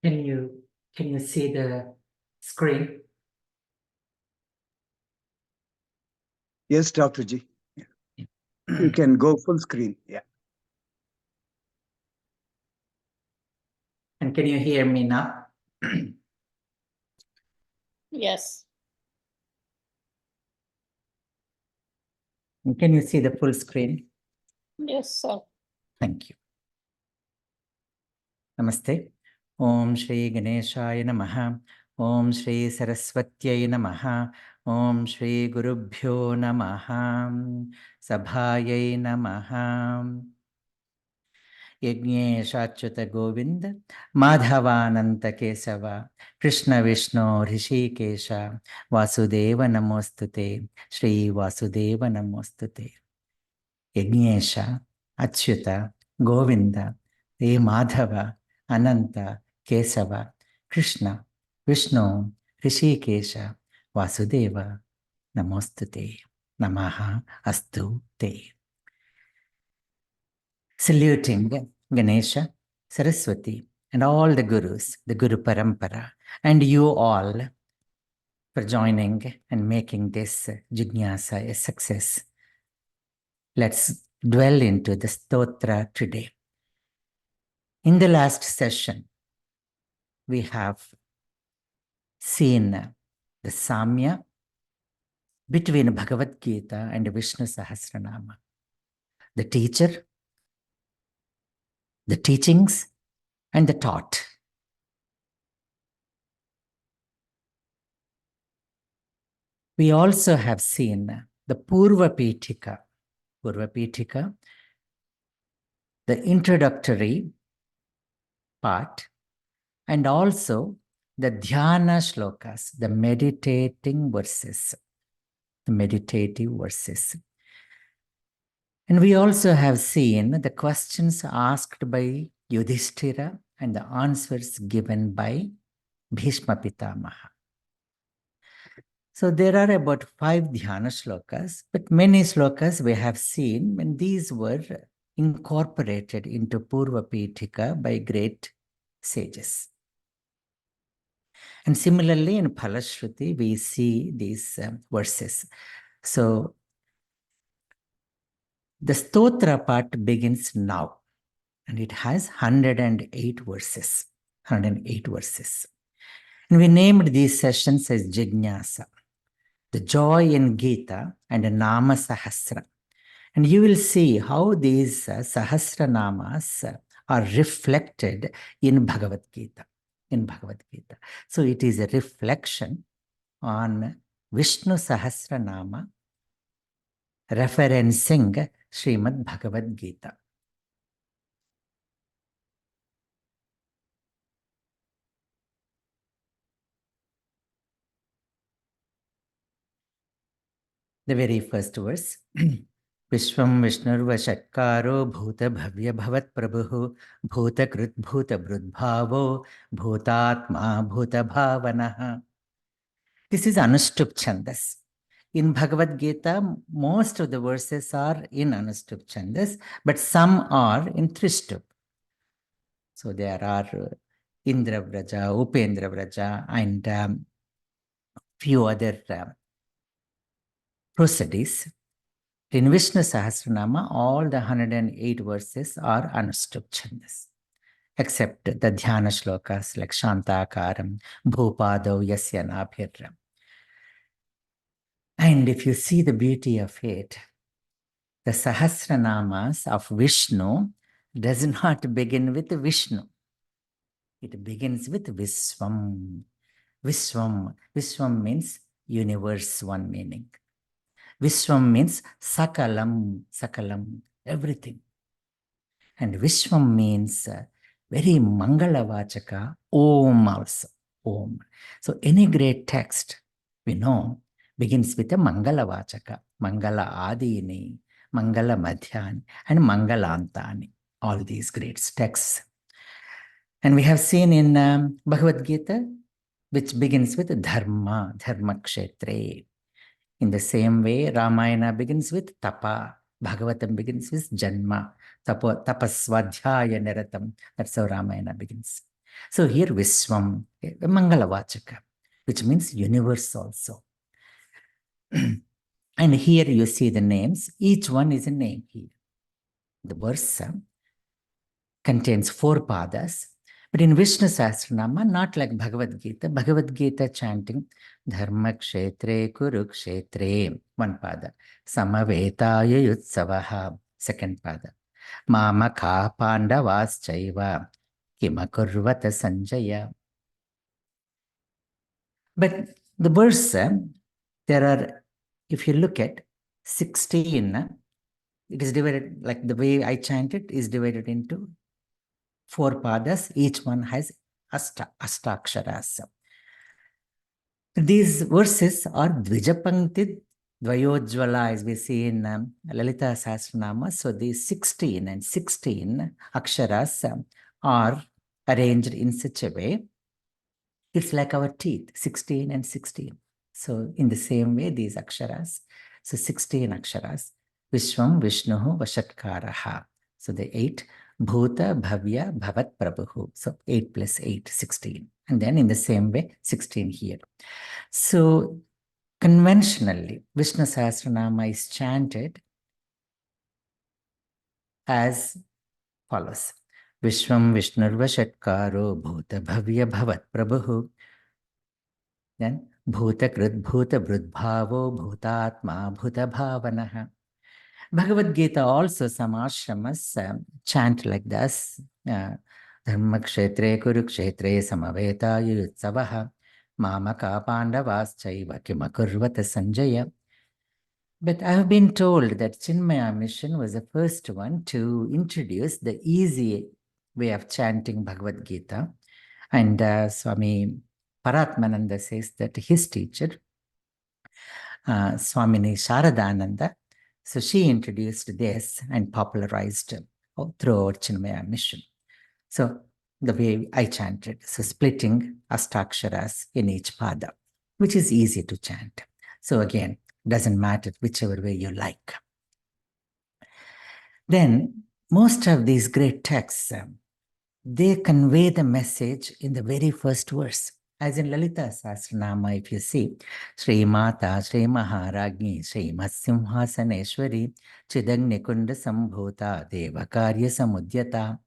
Can you see the screen? Yes, Dr. G. Yeah. You can go full screen. Yeah. And can you hear me now? Yes. And can you see the full screen? Yes, sir. Thank you. Namaste. Om Shri Ganeshaya Namaha. Om Shri Saraswatyai Namaha. Om Shri Gurubhyo Namaha. Sabhayai Namaha. JiGNaSa Govinda Madhavananta Kesava Krishna Vishnu Rishikesha Vasudeva Namostute Shri Vasudeva Namostute. JiGNaSa Achyuta Govinda He Madhava Ananta Kesava Krishna Vishnu Rishikesha Vasudeva Namostute. Namaha Astu Te. Saluting Ganesha, Saraswati, and all the gurus, the Guru Parampara, and you all for joining and making this JIGNaSa a success. Let's dwell into the stotra today. In the last session, we have seen the Samya between Bhagavad Gita and Vishnu Sahasranama. The teacher, the teachings, and the taught. We also have seen the Purva Pitika, the introductory part, and also the Dhyana Shlokas, the meditative verses. And we also have seen the questions asked by Yudhishthira and the answers given by Bhishma Pitamaha. So there are about 5 Dhyana Shlokas, but many Shlokas we have seen when these were incorporated into Purva Pitika by great sages. And similarly in Phalashruti, we see these verses. So the Stotra part begins now, and it has 108 verses. 108 verses. And we named these sessions as JIGNaSa, the joy in Gita, and Naama Sahasra. And you will see how these Sahasra Namas are reflected in Bhagavad Gita. So it is a reflection on Vishnu Sahasra Nama referencing Srimad Bhagavad Gita. The very first verse. Vishwam Vishnurva Shatkaro Bhuta Bhavya Bhavat Prabhu Bhuta Krut Bhuta Brudbhavo Bhutatma Bhuta Bhavanaha. This is Anushtup Chandas. In Bhagavad Gita, most of the verses are in Anushtup Chandas, but some are in Trishtup. So there are Indra Vraja, Upendra Vraja, and few other prosodies. In Vishnu Sahasranama, all the 108 verses are Anushtup Chandas, except the Dhyana Shlokas like Shantakaram, Bhupado, Yasya Nabhiram. And if you see the beauty of it, the Sahasranamas of Vishnu does not begin with Vishnu. It begins with Viswam. Viswam means universe, one meaning. Vishwam means Sakalam, everything. And Vishwam means very Mangalavachaka, Om also, Om. So any great text, we know, begins with a Mangalavachaka, Mangala Adini, Mangala Madhyani, and Mangalantani, all these great texts. And we have seen in Bhagavad Gita, which begins with Dharma Kshetre. In the same way, Ramayana begins with Tapa, Bhagavatam begins with Janma, Tapaswadhyaya Niratam. That's how Ramayana begins. So here Viswam, Mangalavachaka, which means universe also. And here you see the names. Each one is a name here. The verse contains 4 padas. But in Vishnu Sahasranama, not like Bhagavad Gita. Bhagavad Gita chanting Dharma Kshetre Kurukshetre, 1 pada. Samavetaya Yutsavaha, 2nd pada. Mamaka Pandavas Chaiva Kimakurvata Sanjaya. But the verse, there are, if you look at 16, it is divided, like the way I chant it, is divided into 4 padas. Each one has ashtaksharas. These verses are Dvijapankti Dvayojvala, as we see in Lalita Sahasranama. So these 16 and 16 aksharas are arranged in such a way. It's like our teeth, 16 and 16. So in the same way, these aksharas. So 16 aksharas. Vishwam Vishnuhu Vashatkaraha. So the 8. Bhuta Bhavya Bhavat Prabhu. So 8 plus 8, 16. And then in the same way, 16 here. So conventionally, Vishnu Sahasranama is chanted as follows. Vishwam Vishnurvashatkaro Bhuta Bhavya Bhavat Prabhu. Then Bhuta Krit Bhuta Brudbhavo Bhutatma Bhuta Bhavanaha. Bhagavad Gita also, some ashramas chant like this. Dharma Kshetre Kurukshetre Samaveta Yutsavaha Mamaka Pandavas Chaiva Kimakurvata Sanjaya. But I have been told that Chinmaya Mission was the first one to introduce the easy way of chanting Bhagavad Gita. And Swami Paratmananda says that his teacher, Swamini Sharadananda, so she introduced this and popularized throughout Chinmaya Mission. So the way I chanted, so splitting ashtaksharas in each pada, which is easy to chant. So again, doesn't matter whichever way you like. Then most of these great texts, they convey the message in the very first verse. As in Lalita Sahasranama, if you see, Sri Mata, Sri Maharagni, Sri Simhasaneshwari, Chidagnikunda Sambhuta, Devakarya Samudyata.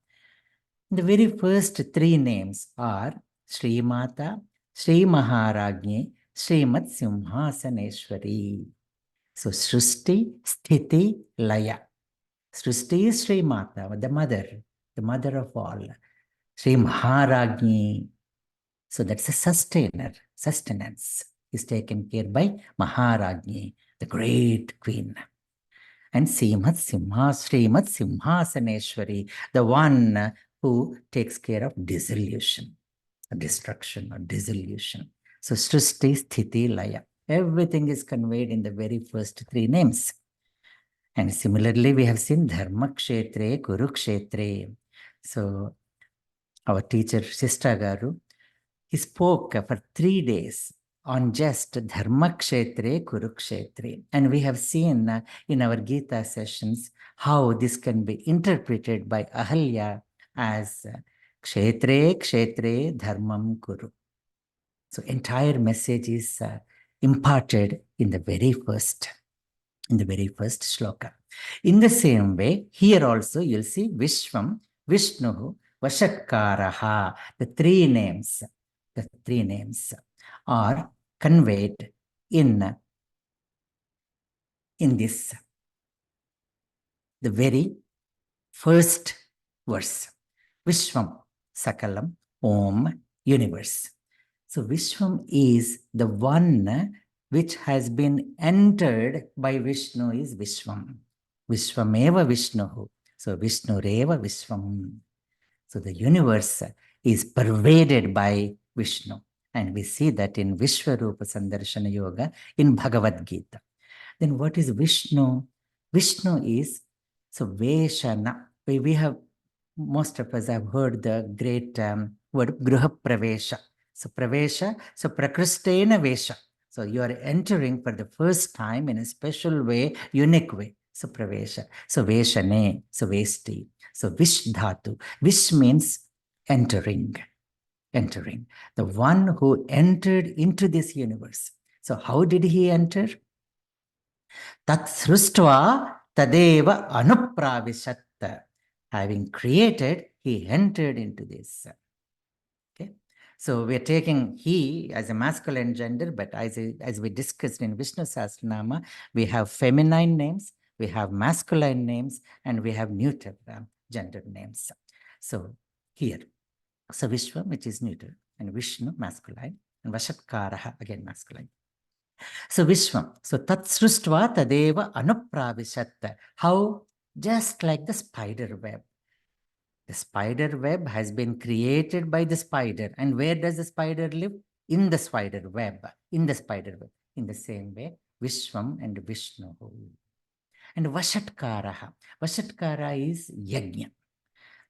The very first 3 names are Sri Mata, Sri Maharagni, Sri Simhasaneshwari. So Srusti, Sthiti, Laya. Srusti is Sri Mata, the mother of all. Sri Maharagni. So that's a sustainer. Sustenance is taken care by Maharagni, the great queen. And Srimat Simhasaneshwari, the one who takes care of dissolution, destruction or dissolution. So Srusti, Sthiti, Laya. Everything is conveyed in the very first 3 names. And similarly, we have seen Dharma Kshetre, Kurukshetre. So our teacher, Shishta Garu, he spoke for 3 days on just Dharma Kshetre, Kurukshetre. And we have seen in our Gita sessions how this can be interpreted by Ahalya as Kshetre, Kshetre, Dharmam Kuru. So entire message is imparted in the very first shloka. In the same way, here also you'll see Vishwam, Vishnu, Vashatkaraha. The 3 names are conveyed in this, the very first verse. Vishwam, Sakalam, Om, universe. So Vishwam is the one which has been entered by Vishnu is Vishwam. Vishwameva Vishnuhu. So Vishnureva Vishwam. So the universe is pervaded by Vishnu. And we see that in Vishwarupa Sandarshana Yoga in Bhagavad Gita. Then what is Vishnu? Vishnu is, so Veshana. We have, most of us have heard the great word Gruha Pravesha. So Pravesha, so Prakristena Vesha. So you are entering for the first time in a special way, unique way. So Pravesha. So Veshane, so Vesti. So Vish Dhatu. Vish means entering. entering, the one who entered into this universe. So how did he enter? Tat srustva tadeva anupravishat. Having created, he entered into this. Okay. So we're taking he as a masculine gender, but as we discussed in Vishnu Sahasranama, we have feminine names, we have masculine names, and we have neuter gender names. So here, so Vishwa, which is neuter, and Vishnu, masculine, and Vashatkaraha, again masculine. So Vishwam, so Tat Srustva Tadeva Anupravishat. How? Just like the spider web. The spider web has been created by the spider. And where does the spider live? In the spider web. In the spider web. In the same way, Vishwam and Vishnu. And Vashatkaraha. Vashatkara is Yajna.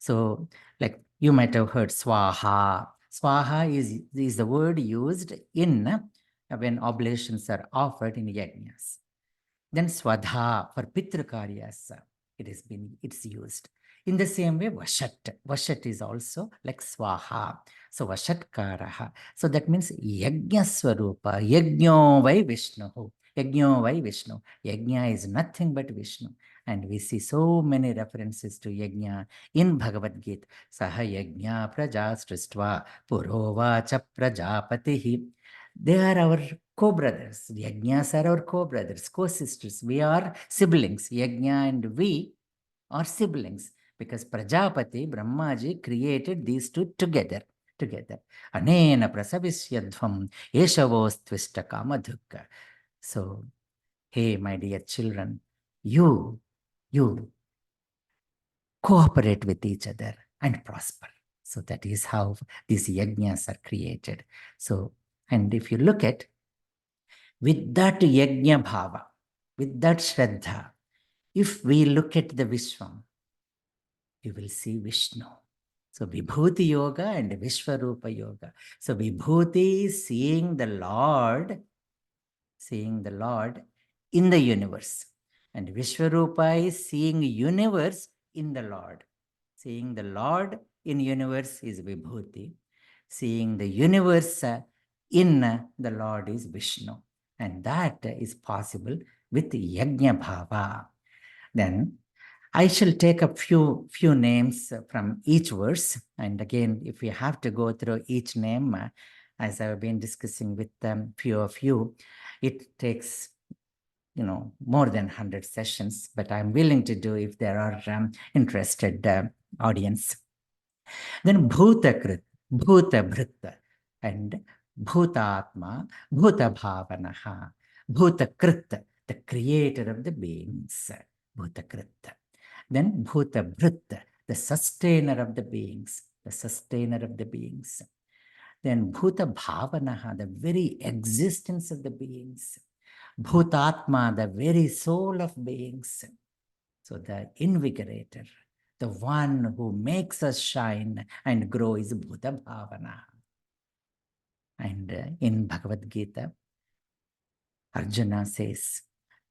So, like you might have heard Swaha. Swaha is the word used in when oblations are offered in Yajnas. Then Swadha for Pitrakaryas, it's used. In the same way, Vashat. Vashat is also like Swaha. So Vashatkaraha. So that means Yajna Swarupa. Yajno vai Vishnu. Yajno vai Vishnu. Yajna is nothing but Vishnu. And we see so many references to Yajna in Bhagavad Gita. Saha Yajna Prajastristva Purovacha Prajapatihi. They are our co-brothers. Yajnas are our co-brothers, co-sisters. We are siblings. Yajna and we are siblings because Prajapati, Brahmaji created these two together. Anena prasavisyadvam eshavostvishta kamadhukka. So, hey, my dear children, you cooperate with each other and prosper. So that is how these yajnas are created. So, and if you look at, with that yajna bhava, with that shraddha, if we look at the Vishwam, you will see Vishnu. So Vibhuti Yoga and Vishwarupa Yoga. So Vibhuti is seeing the Lord in the universe. And Vishwarupa is seeing universe in the Lord. Seeing the Lord in universe is Vibhuti. Seeing the universe in the Lord is Vishnu. And that is possible with Yajna Bhava. Then I shall take a few names from each verse. And again, if we have to go through each name, as I've been discussing with few of you, it takes more than 100 sessions, but I'm willing to do if there are interested audience. Then Bhutakrit, Bhutabhrita, and Bhutatma, Bhutabhavanaha, Bhutakrit, the creator of the beings, Bhutakrit. Then Bhutabhrita, the sustainer of the beings, Then Bhutabhavanaha, the very existence of the beings. Bhutatma, the very soul of beings. So the invigorator, the one who makes us shine and grow is Bhuta Bhavana. And in Bhagavad Gita, Arjuna says,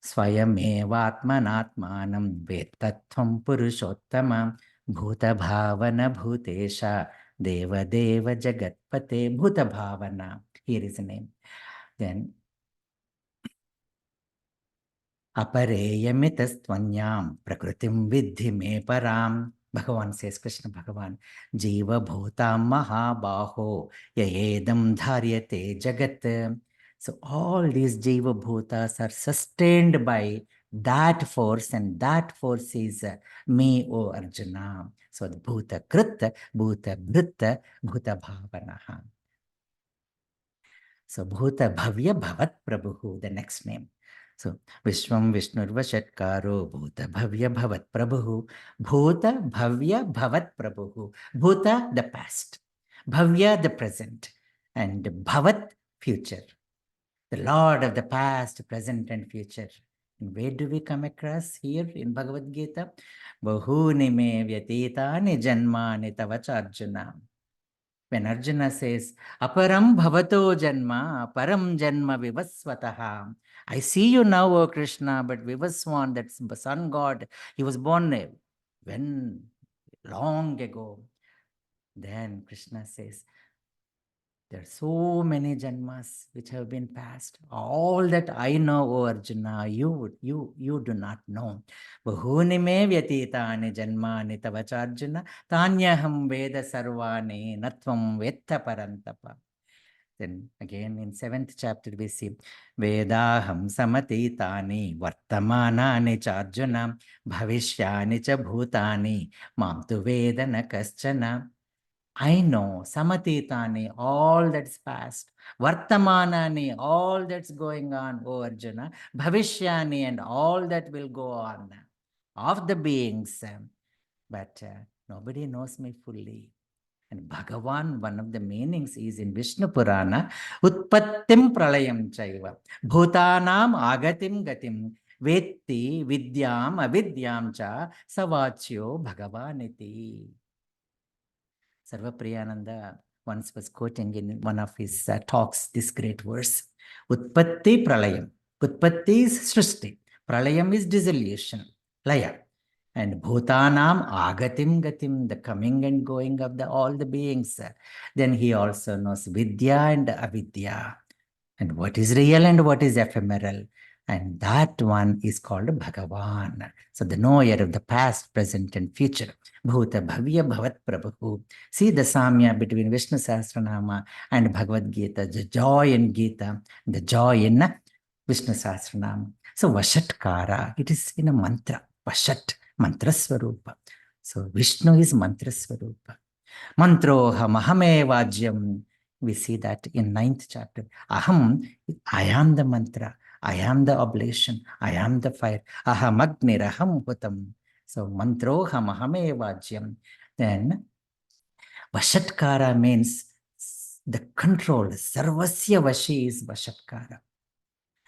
Swayamevatmanatmanam vettattvam purushottama Bhuta Bhavana Bhutesha Deva Deva Jagatpate Bhuta Bhavana. Here is the name. Then Apareyamitastvanyam prakritim vidhi me param. Bhagavan says, Krishna Bhagavan, Jiva Bhutam Mahabaho Yayedam Dharyate Jagat. So all these Jiva Bhutas are sustained by that force, and that force is me, O Arjuna. So the Bhuta Krita, Bhuta Bhrita, Bhuta Bhavanaha. So Bhuta Bhavya Bhavat Prabhu, the next name. So Vishwam Vishnurvashatkaro Bhuta Bhavya Bhavat Prabhu. Bhuta Bhavya Bhavat Prabhu. Bhuta, the past. Bhavya, the present. And Bhavat, future. The Lord of the past, present, and future. And where do we come across here in Bhagavad Gita? Bahuni me vyatitani janmani tavacha Arjuna. When Arjuna says, Aparam bhavato janma, param janma vivasvataha. I see you now, O Krishna, but Vivaswan, that's the sun god, he was born when long ago. Then Krishna says, There are so many janmas which have been passed. All that I know, O Arjuna, you do not know. Bahuni me vyatitani janmani tavacha Arjuna, tanyaham veda sarvani natvam vetta parantapa. Then again in 7th chapter we see Vedaham samatitani vartamanani cha Arjuna bhavishyani cha bhutani mam tu vedana kaschana. I know samatitani, all that's past, vartamanani, all that's going on, O Arjuna, bhavishyani, and all that will go on of the beings, but nobody knows me fully. And Bhagavan, one of the meanings is in Vishnu Purana, Utpattim Pralayam Chaiva, Bhutanam Agatim Gatim, Vetti Vidyam Avidyam Cha Savachyo Bhagavaniti. Sarva Priyananda once was quoting in one of his talks this great verse, Utpatti Pralayam. Utpatti is Srishti, Pralayam is dissolution, Laya. And Bhutanam Agatim Gatim, the coming and going of all the beings. Then he also knows Vidya and Avidya, and what is real and what is ephemeral. And that one is called Bhagavan. So the knower of the past, present, and future. Bhuta Bhavya Bhavat Prabhu. See the samya between Vishnu Sahasranama and Bhagavad Gita, the joy in Gita, the joy in Vishnu Sahasranama. So Vashatkara, it is in a mantra. Vashat, mantra swarupa. So Vishnu is mantra swarupa. Mantroham ahame vajyam. We see that in 9th chapter. Aham, I am the mantra. I am the oblation. I am the fire. Aham agniraham hutam. So mantroham ahame vajyam. Then Vashatkara means the control. Sarvasya vashi is Vashatkara.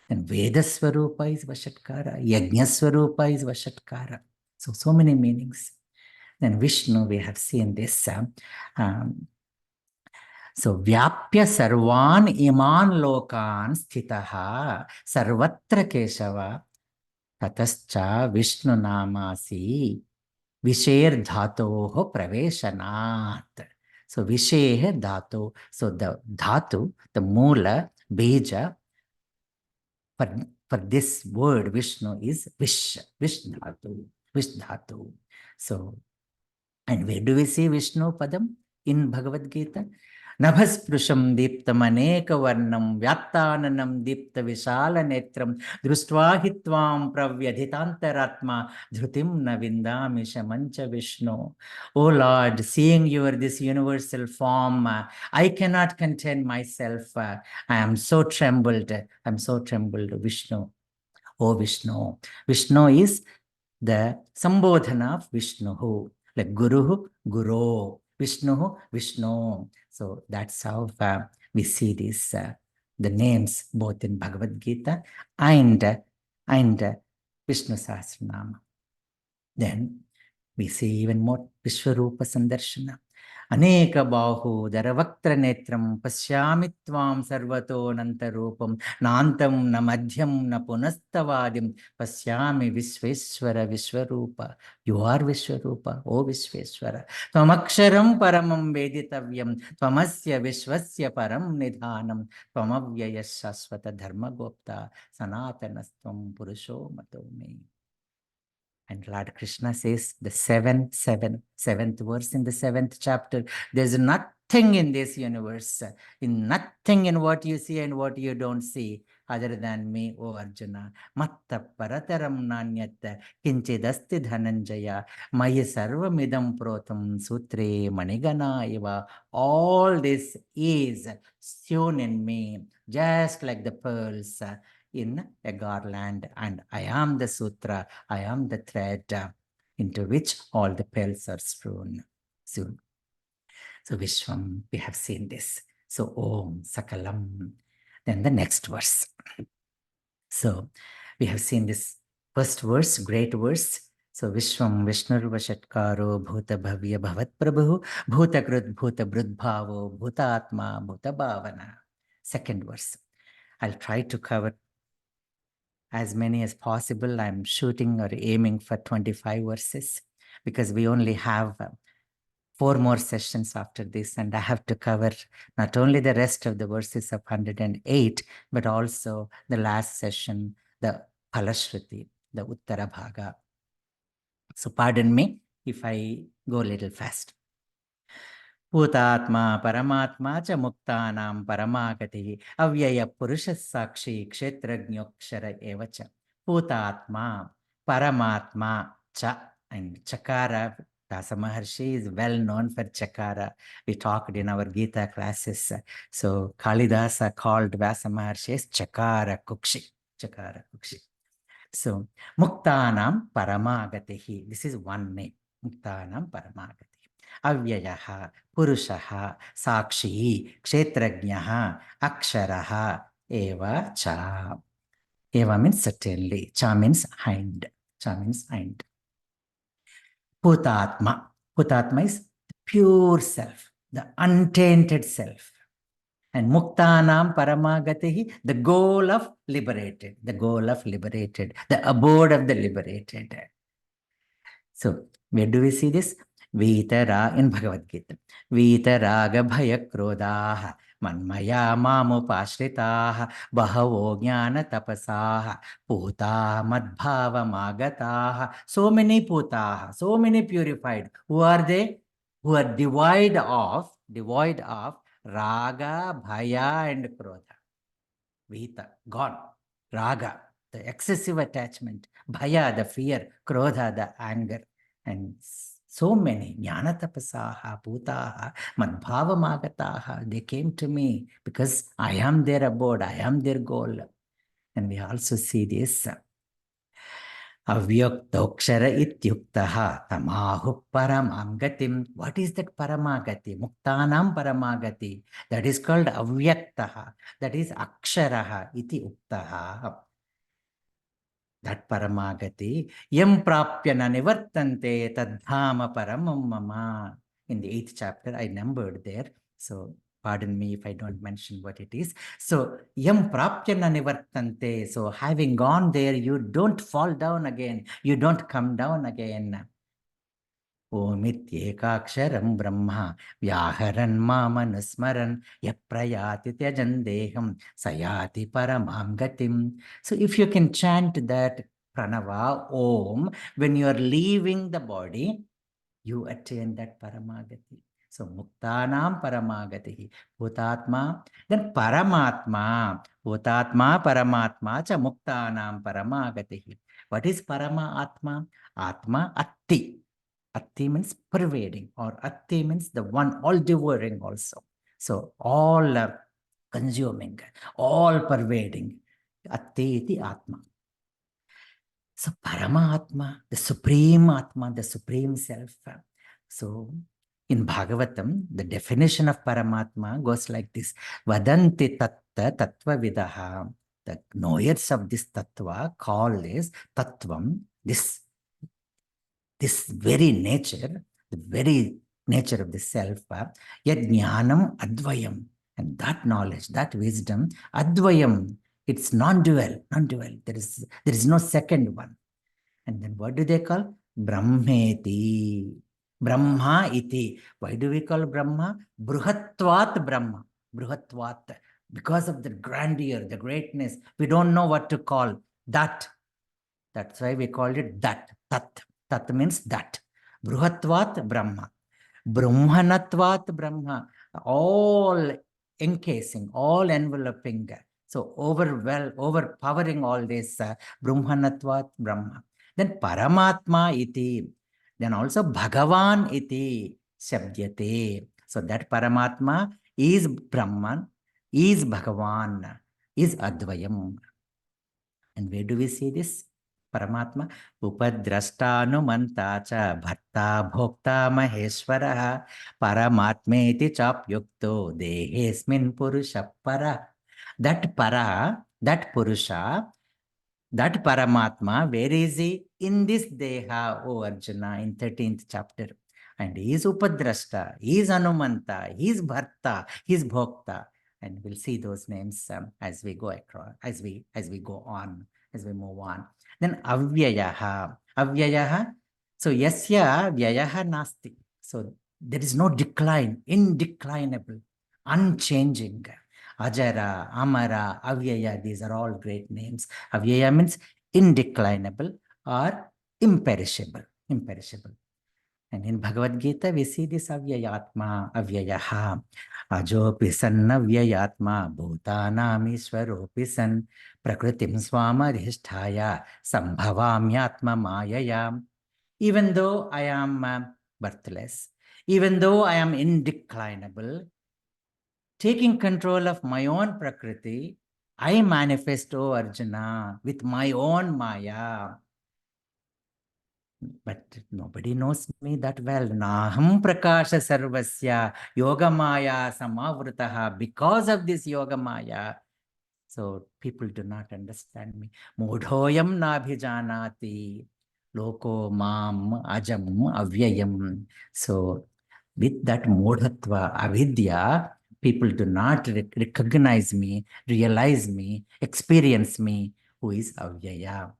And Vedaswarupa is Vashatkara. Yajnaswarupa is Vashatkara. So many meanings. Then Vishnu, we have seen this. So Vyapya Sarvan Iman Lokan Sthitaha Sarvatra Keshava Tatascha Vishnu Namasi Visher Dhatoho Praveshanat. So Visher Dhatu. So the Dhatu, the Mula, Beja, for this word Vishnu is Vish Dhatu. Vish Dhatu. So, and where do we see Vishnu Padam in Bhagavad Gita? Nabhasprusham deeptam aneka varnam vyattananam deepta vishala netram društva hitvam pravyadhitantaratma dhrutim na vindami shamancha Vishnu. O Lord, seeing this universal form, I cannot contain myself. I am so trembled. Vishnu. O Vishnu. Vishnu is the Sambodhana of Vishnu, like Guru, Guru, Vishnu, Vishnu. So that's how we see this, the names both in Bhagavad Gita and Vishnu Sahasranama. Then we see even more Vishwarupa Sandarshana. Aneka bahu daravaktra netram pasyami tvam sarvato nantarupam nantam na madhyam na punastavadim pasyami Vishveshwara Vishwarupa. You are Vishwarupa, O Vishveshwara. Tvamaksharam paramam veditavyam tvamasya vishvasya param nidhanam tvamavyaya shasvata dharma gopta sanatanastvam purusho matome. And Lord Krishna says the seventh verse in the 7th chapter, there's nothing in this universe, nothing in what you see and what you don't see other than me, O Arjuna. Matta parataram nanyat kinchidasti dhananjaya maya sarvamidam protam sutre manigana eva. All this is sewn in me, just like the pearls in a garland, and I am the sutra, I am the thread into which all the pearls are strewn. So Vishwam, we have seen this. So Om Sakalam. Then the next verse. So we have seen this first verse, great verse. So Vishwam Vishnur Vashatkaro Bhuta Bhavya Bhavat Prabhu Bhuta Krut Bhuta Brudbhavo Bhuta Atma Bhuta Bhavana. Second verse. I'll try to cover as many as possible. I'm shooting or aiming for 25 verses because we only have 4 more sessions after this, and I have to cover not only the rest of the verses of 108, but also the last session, the Palashruti, the Uttara Bhaga. So pardon me if I go a little fast. Bhutatma Paramatma cha Muktanam Paramagati Avyaya Purusha Sakshi Kshetrajnokshara Evacha. Bhutatma Paramatma cha, and Chakara, Dasa Maharshi is well known for Chakara. We talked in our Gita classes. So Kalidasa called Vyasa Maharshi as Chakara Kukshi. Chakara Kukshi. So Muktanam Paramagatihi. This is one name. Muktanam Paramagatihi. Avyayaha, Purushaha, Sakshi, Kshetrajnaha, Aksharaha, Eva Cha. Eva means certainly. Cha means hind. Cha means hind. Bhutatma. Bhutatma is pure self, the untainted self. And Muktanam Paramagatihi, the goal of liberated, the goal of liberated, the abode of the liberated. So, where do we see this? Vitara in Bhagavad Gita. Vitaraga Bhaya Krodhaha Manmaya Mamupashritaha Bahavo Jnana Tapasaha Puta Madbhava Magataha. So many Putaha, so many purified. Who are they? Who are devoid of Raga, Bhaya, and Krodha. Vita, gone. Raga, the excessive attachment. Bhaya, the fear. Krodha, the anger. And so many. Jnana tapasaha, bhutaha, madbhava magataha. They came to me because I am their abode. I am their goal. And we also see this. Avyaktokshara ityuktaha tamahu paramagatim. What is that paramagati? Muktanam paramagati. That is called avyaktaha. That is aksharaha iti uktaha. That paramagati. Yam prapyana nivartante tadhama paramam mama. In the 8th chapter, I numbered there. So pardon me if I don't mention what it is. So, yam prapyana nivartante. So, having gone there, you don't fall down again. You don't come down again. Omityekaksharam brahma vyaharan mamanusmaran yaprayati tyajandeham sayati paramam gatim. So, if you can chant that pranava, om, when you are leaving the body, you attain that paramagati. So, Muktanam Paramagatihi, Bhutatma, then Paramatma, Bhutatma, Paramatma, cha Muktanam Paramagatihi. What is Paramatma? Atma, Atti. Atti means pervading, or Atti means the one all devouring also. So, all consuming, all pervading. Atti iti Atma. So, Paramatma, the Supreme Atma, the Supreme Self. So, in Bhagavatam, the definition of Paramatma goes like this. Vadanti tatta tattva vidaha. The knowers of this tattva call this tattvam, this very nature, the very nature of the self, yad jnanam advayam. And that knowledge, that wisdom, advayam, it's non-dual. There is no second one. And then what do they call? Brahmeti. Brahma iti. Why do we call Brahma? Bruhatvat Brahma. Bruhatvat. Because of the grandeur, the greatness. We don't know what to call that. That's why we called it that. Tat. Tat means that. Bruhatvat Brahma. Brahmanatvat Brahma. All encasing, all enveloping. So overpowering all this. Brahmanatvat Brahma. Then Paramatma iti. Then also Bhagavan iti Shabdyate. So that Paramatma is Brahman, is Bhagavan, is Advayam. And where do we see this? Paramatma, Upadrashtanumanta cha bharta bhokta maheshwara paramatmeti chapyukto dehesmin purusha para. That para, that purusha, that Paramatma, where is he? In this Deha, O Arjuna, in 13th chapter. And he is Upadrashta, he is Anumanta, he is Bharta, he is Bhokta. And we'll see those names as we go across, as we go on, as we move on. Then Avyayaha. Avyayaha. So Yasya Vyayaha Nasti. So there is no decline, indeclinable, unchanging. Ajara, Amara, Avyaya, these are all great names. Avyaya means indeclinable or imperishable. And in Bhagavad Gita, we see this Avyayatma, Avyayaha, Ajopi san Avyayatma, Bhutanam Ishwaropi san, Prakritim Swamadhisthaya, Sambhavamyatma Mayaya. Even though I am birthless, even though I am indeclinable, taking control of my own Prakriti, I manifest, O Arjuna, with my own Maya. But nobody knows me that well. Naham prakasha sarvasya yoga maya samavritaha. Because of this yoga maya, so people do not understand me. Mudhoyam nabhijanati loko mam ajam avyayam. So with that mudhatva, avidya, people do not recognize me, realize me, experience me, who is avyaya.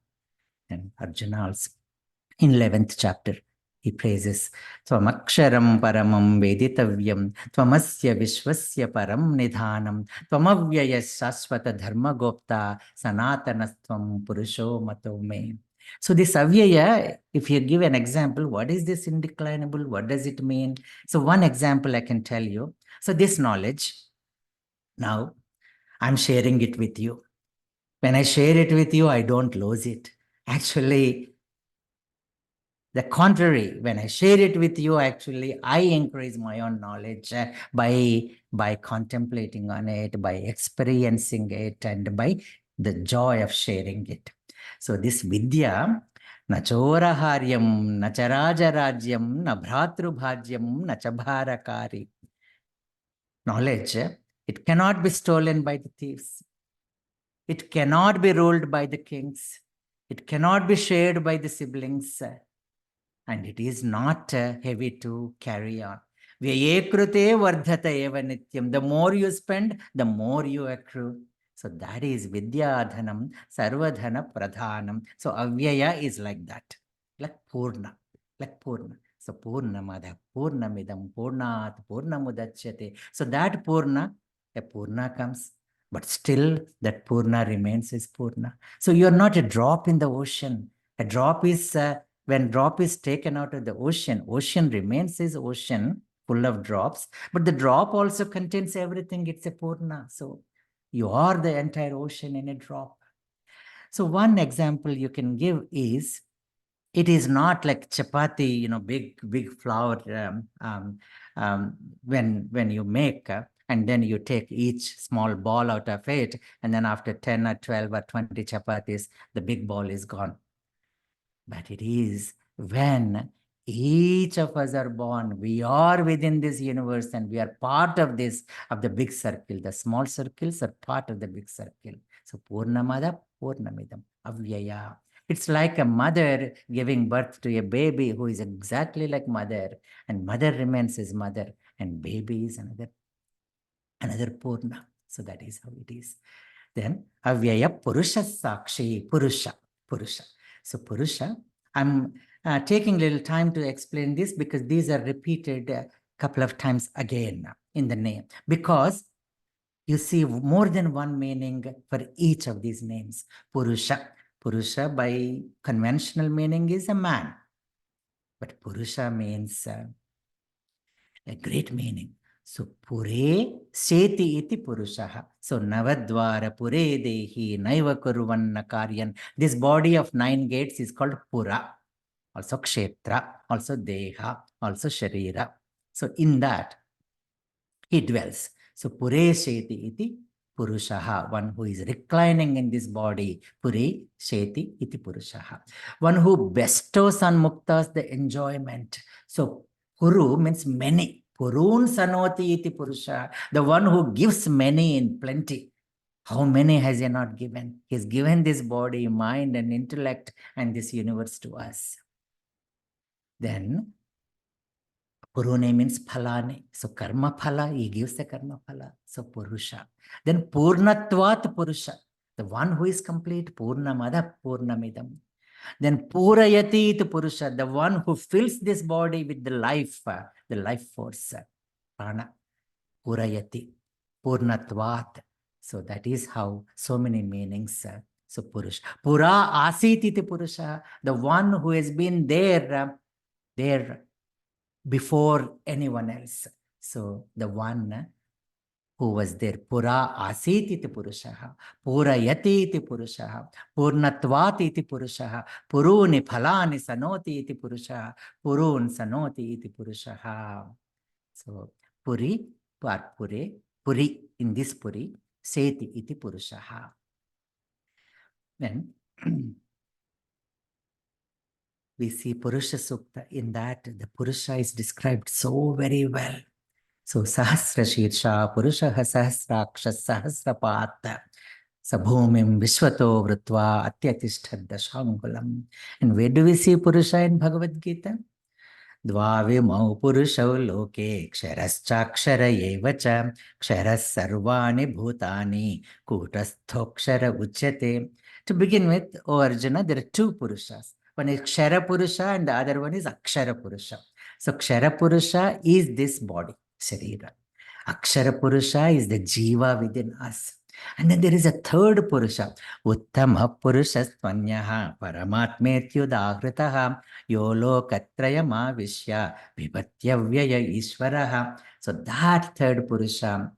And Arjuna also, in 11th chapter, he praises Tvamaksharam paramam veditavyam Tvamasya vishwasya param nidhanam Tvamavyaya shashvata dharma gopta Sanatanastvam purusho mato me. So this avyaya, if you give an example, what is this indeclinable? What does it mean? So one example I can tell you. So this knowledge, now I'm sharing it with you. When I share it with you, I don't lose it. Actually, the contrary, when I share it with you, actually, I increase my own knowledge by contemplating on it, by experiencing it, and by the joy of sharing it. So this vidya, na choraharyam, na charajaragyam, na bhratrubhagyam, na chabharakari. Knowledge, it cannot be stolen by the thieves. It cannot be ruled by the kings. It cannot be shared by the siblings. And it is not heavy to carry on. Vyayekrute vardhata eva nityam. The more you spend, the more you accrue. So that is vidyadhanam sarvadhana pradhanam. So avyaya is like that, like purna, like purna. So purnamada, purnamidam, purnat, purnamudachyate. So that purna, a purna comes, but still that purna remains as purna. So you are not a drop in the ocean. A drop is when drop is taken out of the ocean, ocean remains as ocean, full of drops, but the drop also contains everything. It's a purna. So you are the entire ocean in a drop. So one example you can give is, it is not like chapati, big flour when you make, and then you take each small ball out of it, and then after 10 or 12 or 20 chapatis, the big ball is gone. But it is when each of us are born, we are within this universe and we are part of this, of the big circle. The small circles are part of the big circle. So Purnamada, Purnamidam, Avyaya. It's like a mother giving birth to a baby who is exactly like mother, and mother remains as mother, and baby is another Purna. So that is how it is. Then Avyaya Purusha Sakshi, Purusha. So Purusha, I'm taking a little time to explain this because these are repeated a couple of times again in the name, because you see more than one meaning for each of these names. Purusha by conventional meaning is a man, but Purusha means a great meaning. So Pure Seti iti Purushaha. So Navadvara Pure Dehi Naiva Kuruvanna Karyan. This body of 9 gates is called Pura, also Kshetra, also Deha, also Sharira. So in that he dwells. So Pure Seti iti Purushaha, one who is reclining in this body. Pure Seti iti Purushaha. One who bestows on muktas the enjoyment. So Puru means many. Purun sanoti iti Purusha, the one who gives many in plenty. How many has he not given? He's given this body, mind, and intellect, and this universe to us. Then Purune means phalane. So karma phala, he gives the karma phala. So Purusha. Then Purnatvat Purusha, the one who is complete. Purnamada Purnamidam. Then Purayati to Purusha, the one who fills this body with the life, the life force, prana, purayati, purnatvat. So that is how so many meanings. So Purush. Pura asit iti Purusha, the one who has been there, there before anyone else. So the one who was there. Pura asit iti Purusha, Purayati iti Purusha, Purnatvat iti Purusha, Puruni phalani sanoti iti Purusha, Purun sanoti iti Purusha. So Puri, Pure, Puri, in this Puri, Seti iti Purusha. Then we see Purusha Sukta. In that, the Purusha is described so very well. So Sahasra Shirsha, Purusha Sahasraksha Sahasrapata Sabhumim Vishwato Vrutva Atyatishthad Dashangulam. And where do we see Purusha in Bhagavad Gita? Dvavimau Purushau Loke Ksharaschaksara Yevacha Ksharas Sarvani Bhutani Kutasthoksara Uchyate. To begin with, O Arjuna, there are two Purushas. One is Kshara Purusha and the other one is Akshara Purusha. So Kshara Purusha is this body, Sharira. Akshara Purusha is the Jiva within us. And then there is a third Purusha, Uttama Purusha Svanyaha Paramatmetyudahritaha Yolo Katrayama Vishya Vipatyavya Ishvaraha. So that third Purusha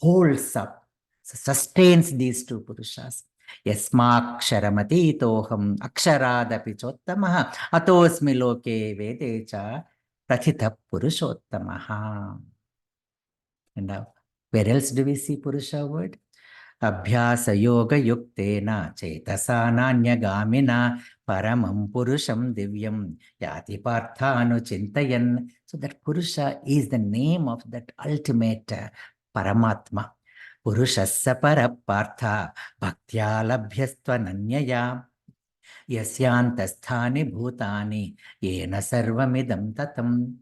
holds up, sustains these two Purushas. Yasmaksharamati aksharaadapi chottamaha atosmi loke vede cha prathita purushottamaha. And now, where else do we see Purusha word? Abhyasa yoga yuktena chetasa nanya paramam purusham divyam yati parthanu chintayan. So that Purusha is the name of that ultimate Paramatma. Purushassa parapartha bhaktya labhyastva nanyaya yasyantasthani bhutani yena sarvamidam tatam.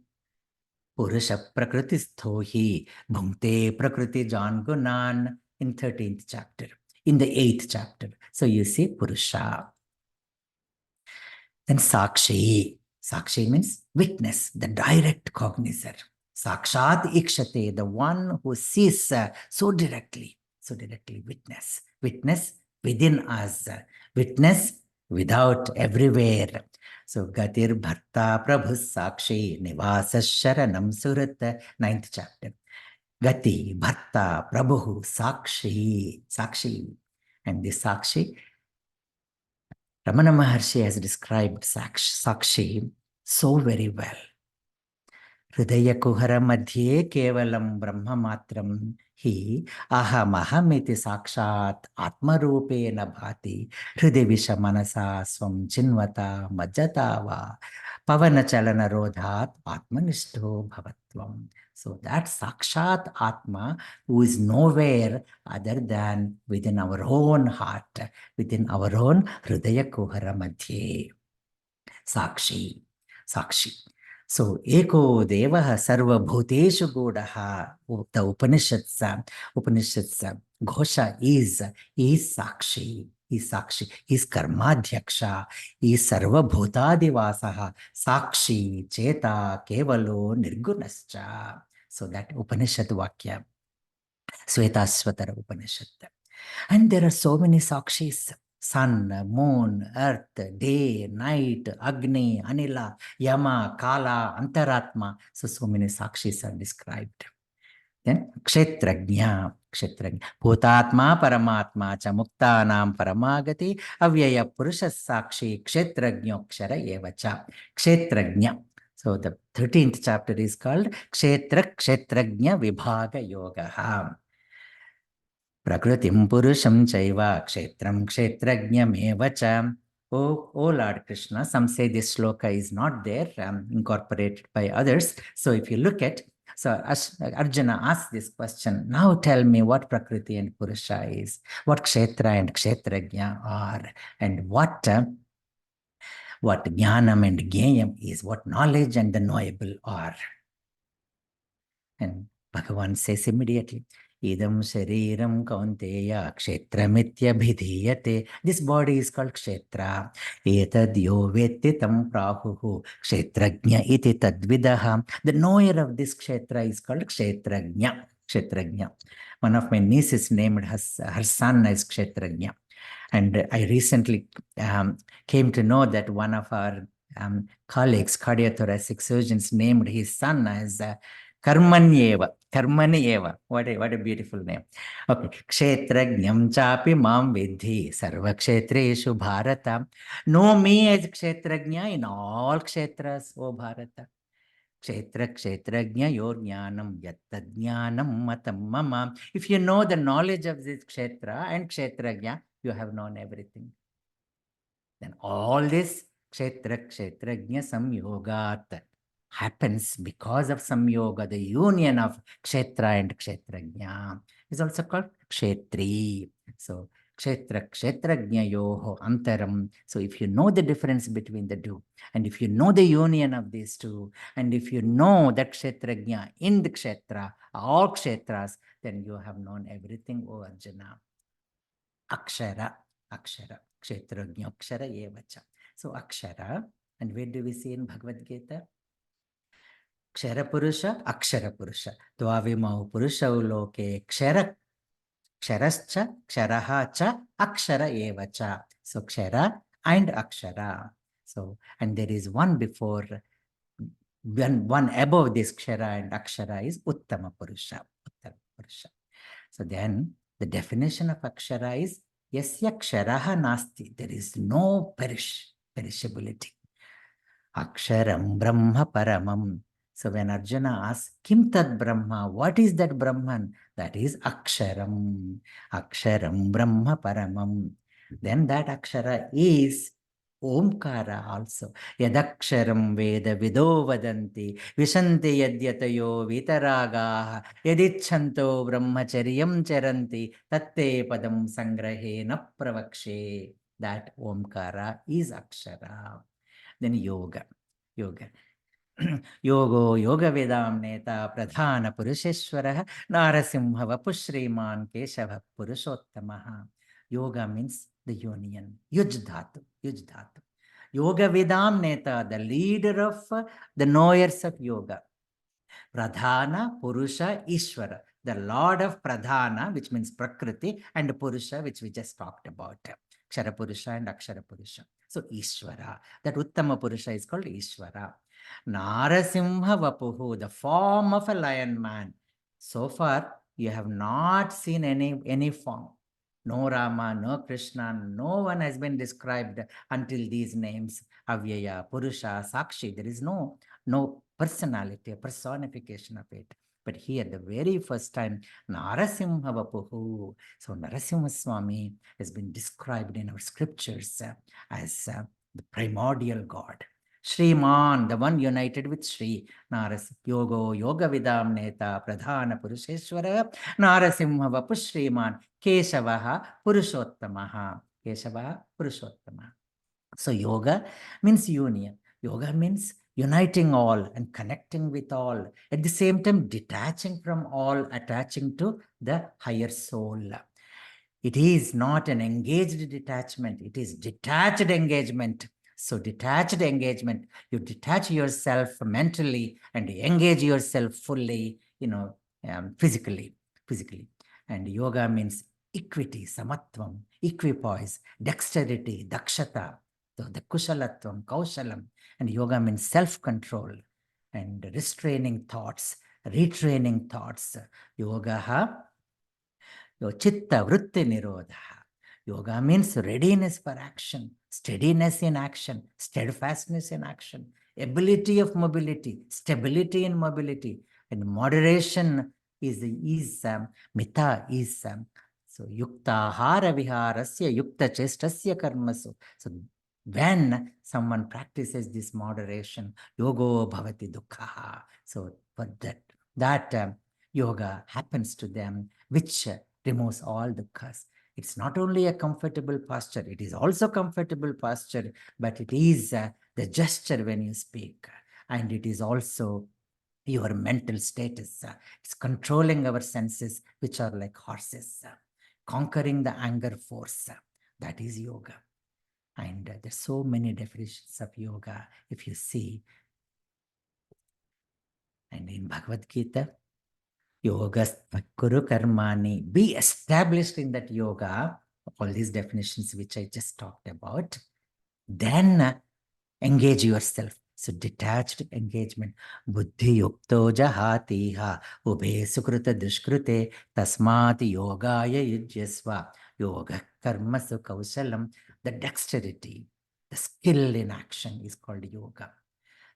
Purusha prakristho hi bhunte prakriti jangunan in 13th chapter, in the 8th chapter. So you see Purusha. Then Sakshi. Sakshi means witness, the direct cognizer. Sakshat ikshate, the one who sees so directly witness. Witness within us, witness without, everywhere. So Gatir Bharta Prabhu Sakshi Nivasa Sharanam Surat, 9th chapter. Gati, Bharta, Prabhu, Sakshi, Sakshi. And this Sakshi, Ramana Maharshi has described Sakshi so very well. Hridaya kuhara madhye kevalam brahma matram hi ahamaham sakshat atmarupena bhati hridevisha manasa swam chinvata majjata va pavana chalana rodhat atmanishto bhavatvam. So that sakshat atma who is nowhere other than within our own heart, within our own hridaya kuhara madhye. Sakshi, Sakshi. So, Eko Devaha Sarva Bhuteshu Godaha, the Upanishads, Ghosha is Sakshi, is Sakshi, is Karmadhyaksha, is Sarva Bhutadivasaha, Sakshi, Cheta, Kevalo, Nirgunascha. So that Upanishad Vakya, Svetasvatara Upanishad. And there are so many Sakshis. Sun, moon, earth, day, night, Agni, Anila, Yama, Kala, Antaratma. So many Sakshis are described. Then Kshetrajna, Bhutatma, Paramatma, cha Muktanam, Paramagati, Avyaya Purusha Sakshi, Kshetrajnokshara Evacha. Kshetrajna. So the 13th chapter is called Kshetrajna Vibhaga Yoga. Prakritim Purusham Chaiva Kshetram Kshetrajnam cha. Oh Lord Krishna, some say this shloka is not there, incorporated by others. So if you look at, so Arjuna asked this question, now tell me what Prakriti and Purusha is, what Kshetra and Kshetrajna are, and what Jnanam and Jnayam is, what knowledge and the knowable are. And Bhagavan says immediately, Idam shariram kaunteya kshetramithya. This body is called kshetra. Etad yo vetti tam prahuhu kshetrajna iti tadvidaha. The knower of this kshetra is called kshetrajna. Kshetrajna. One of my nieces named her son as Kshetrajna. And I recently came to know that one of our colleagues, cardiothoracic surgeons, named his son as Karmanyeva. Karmanyeva. What a beautiful name. Okay. Kshetrajnam chapi mam vidhi sarva kshetreshu bharata. Know me as Kshetrajna in all kshetras, O Bharata. Kshetrajna yor jnanam yatta jnanam matam mama. If you know the knowledge of this kshetra and kshetrajna, you have known everything. Then all this kshetrajna samyogat happens because of samyoga, the union of kshetra and kshetrajna is also called kshetri. So kshetrajnayoho antaram. So if you know the difference between the two, and if you know the union of these two, and if you know that kshetrajna in the kshetra, all kshetras, then you have known everything, O Arjuna. Akshara, akshara, kshetrajna akshara evacha. So akshara, and where do we see in Bhagavad Gita? Kshara Purusha, Akshara Purusha. Dvavimau Purusha Loke Kshara Ksharascha, Ksharaha cha, Akshara evacha. So Kshara and Akshara. So, and there is one before, one above this Kshara and Akshara is Uttama Purusha. Uttama Purusha. So then the definition of Akshara is Yasya Ksharaha Nasti. There is no perishability. Aksharam Brahma Paramam. So when Arjuna asks, Kim Tad Brahma? What is that Brahman? That is Aksharam. Aksharam Brahma Paramam. Then that Akshara is Omkara also. Yadaksharam Veda Vido Vadanti Vishanti Yadyatayo Vitaragaha Yadichanto Brahmacharyam Charanti Tatte Padam Sangrahena Pravakshe. That Omkara is Akshara. Then yoga. Yogo yoga vedam neta pradhana purusheshwara narasimha vapushriman keshava purushottamaha. Yoga means the union. Yujdhatu. Yoga vedam neta, the leader of the knowers of yoga. Pradhana Purusha Ishvara, the Lord of Pradhana, which means Prakriti, and Purusha, which we just talked about. Kshara Purusha and Akshara Purusha. So Ishvara, that Uttama Purusha is called Ishvara. Narasimha Vapuhu, the form of a lion man. So far, you have not seen any form. No Rama, no Krishna, no one has been described until these names, Avyaya, Purusha, Sakshi. There is no personality, a personification of it. But here, the very first time, Narasimha Vapuhu. So Narasimha Swami has been described in our scriptures as the primordial God. Shriman, the one united with Shri. Yoga Vidam Neta Pradhana Purusheshwara Narasimha Vapu Shriman Keshavaha Purushottamaha. Keshavaha Purushottamaha. So yoga means union. Yoga means uniting all and connecting with all. At the same time, detaching from all, attaching to the higher soul. It is not an engaged detachment. It is detached engagement. So detached engagement, you detach yourself mentally and engage yourself fully, physically. And yoga means equity, samatvam, equipoise, dexterity, dakshata. So the kushalatvam, kaushalam. And yoga means self-control and restraining thoughts, retraining thoughts. Yoga chitta vritti nirodha. Yoga means readiness for action, steadiness in action, steadfastness in action, ability of mobility, stability in mobility, and moderation is mita is so yukta hara viharasya yukta chestasya karmasu. So when someone practices this moderation, yogo bhavati dukkha. So for that yoga happens to them, which removes all dukkhas. It's not only a comfortable posture, it is also comfortable posture, but it is the gesture when you speak. And it is also your mental status. It's controlling our senses, which are like horses, conquering the anger force. That is yoga. And there's so many definitions of yoga, if you see. And in Bhagavad Gita, yoga kuru karmani, be established in that yoga, all these definitions which I just talked about, then engage yourself. So detached engagement. Buddhi yukto jahatiha ube sukruta dushkrute tasmat yogaya yujyasva yoga karma sukausalam. The dexterity, the skill in action is called yoga.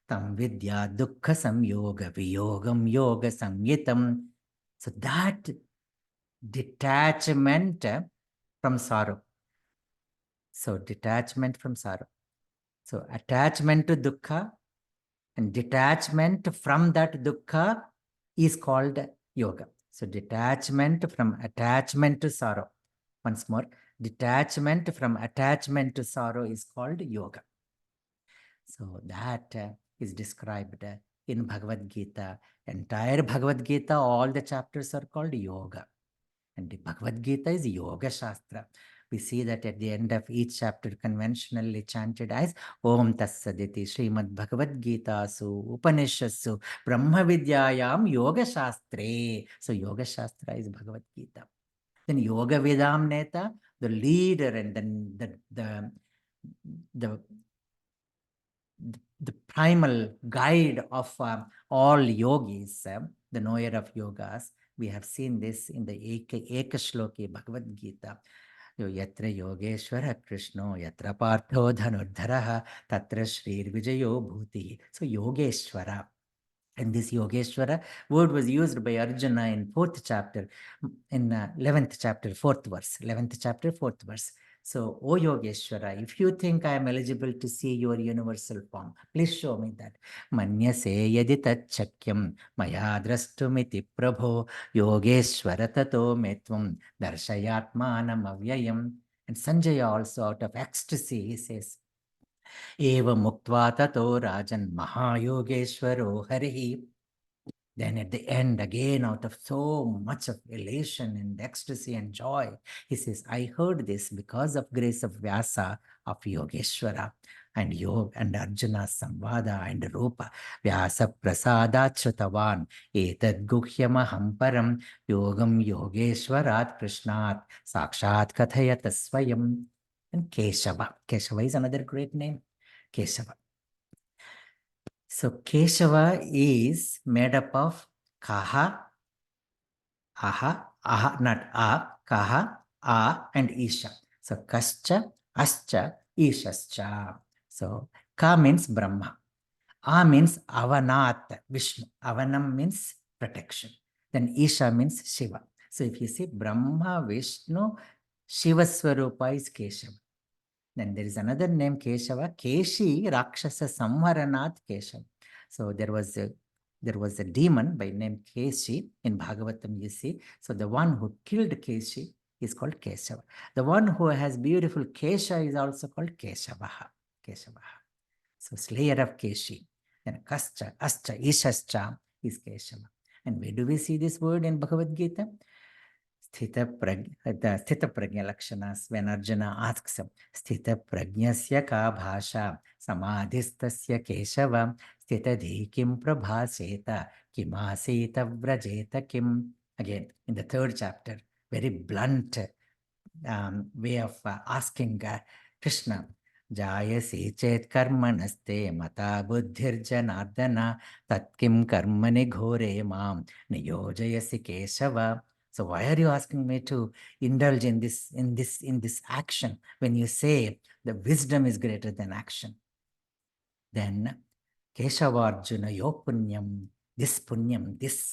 Tam vidya dukkha samyoga viyogam yoga samyitam. So that detachment from sorrow. So detachment from sorrow. So attachment to dukkha and detachment from that dukkha is called yoga. So detachment from attachment to sorrow. Once more, detachment from attachment to sorrow is called yoga. So that is described in Bhagavad Gita. Entire Bhagavad Gita, all the chapters are called yoga. And the Bhagavad Gita is Yoga Shastra. We see that at the end of each chapter, conventionally chanted as Om Tassaditi Srimad Bhagavad Gita Su Upanishadsu Brahma Vidyayam Yoga Shastre. So Yoga Shastra is Bhagavad Gita. Then Yoga Vedam Neta, the leader and then the primal guide of all yogis, the knower of yogas. We have seen this in the Eka Shloki Bhagavad Gita. Yatra Yogeshwara Krishno, Yatra Partho Dhanurdharaha, Tatra Shrir Vijayo Bhuti. So Yogeshwara. And this Yogeshwara word was used by Arjuna in 4th chapter, in 11th chapter, 4th verse, 11th chapter, 4th verse. So, O Yogeshwara, if you think I am eligible to see your universal form, please show me that. Manyase yadi tachakyam maya drastumiti prabho Yogeshwara tato metvam darshayatmanam avyayam. And Sanjaya also, out of ecstasy, he says, Eva muktva tato rajan mahayogeshwaro harihi. Then at the end, again, out of so much of elation and ecstasy and joy, he says, I heard this because of grace of Vyasa of Yogeshwara and Yoga and Arjuna Samvada and Rupa. Vyasa prasadat shrutavan etad guhyamaham param yogam Yogeshwarat Krishnat sakshat kathayat swayam. And Keshava. Keshava is another great name. Keshava. So Keshava is made up of Kaha, Aha, not A, Kaha, A, and Isha. So Kascha, Ascha, Ishascha. So Ka means Brahma. A means Avanat, Vishnu. Avanam means protection. Then Isha means Shiva. So if you see Brahma, Vishnu, Shiva Swarupa is Keshava. Then there is another name Keshava, Keshi Rakshasa Samharanat Keshava. So there was a demon by name Keshi in Bhagavatam, you see. So the one who killed Keshi is called Keshava. The one who has beautiful Kesha is also called Keshavaha. Keshavaha. So slayer of Keshi. Then Kascha, Ascha, Ishascha is Keshava. And where do we see this word in Bhagavad Gita? Sthita prajna lakshanas. When Arjuna asks him, Sthita prajnasya ka bhasha samadhistasya keshava sthita dhikim prabhaseta kimaseta vrajeta kim. Again, in the 3rd chapter, very blunt way of asking Krishna. Jayasi chet karmanaste mata buddhir janardana tatkim karmani ghore mam niyojayasi keshava. So why are you asking me to indulge in this action when you say the wisdom is greater than action? Then Keshava Arjuna yo punyam, this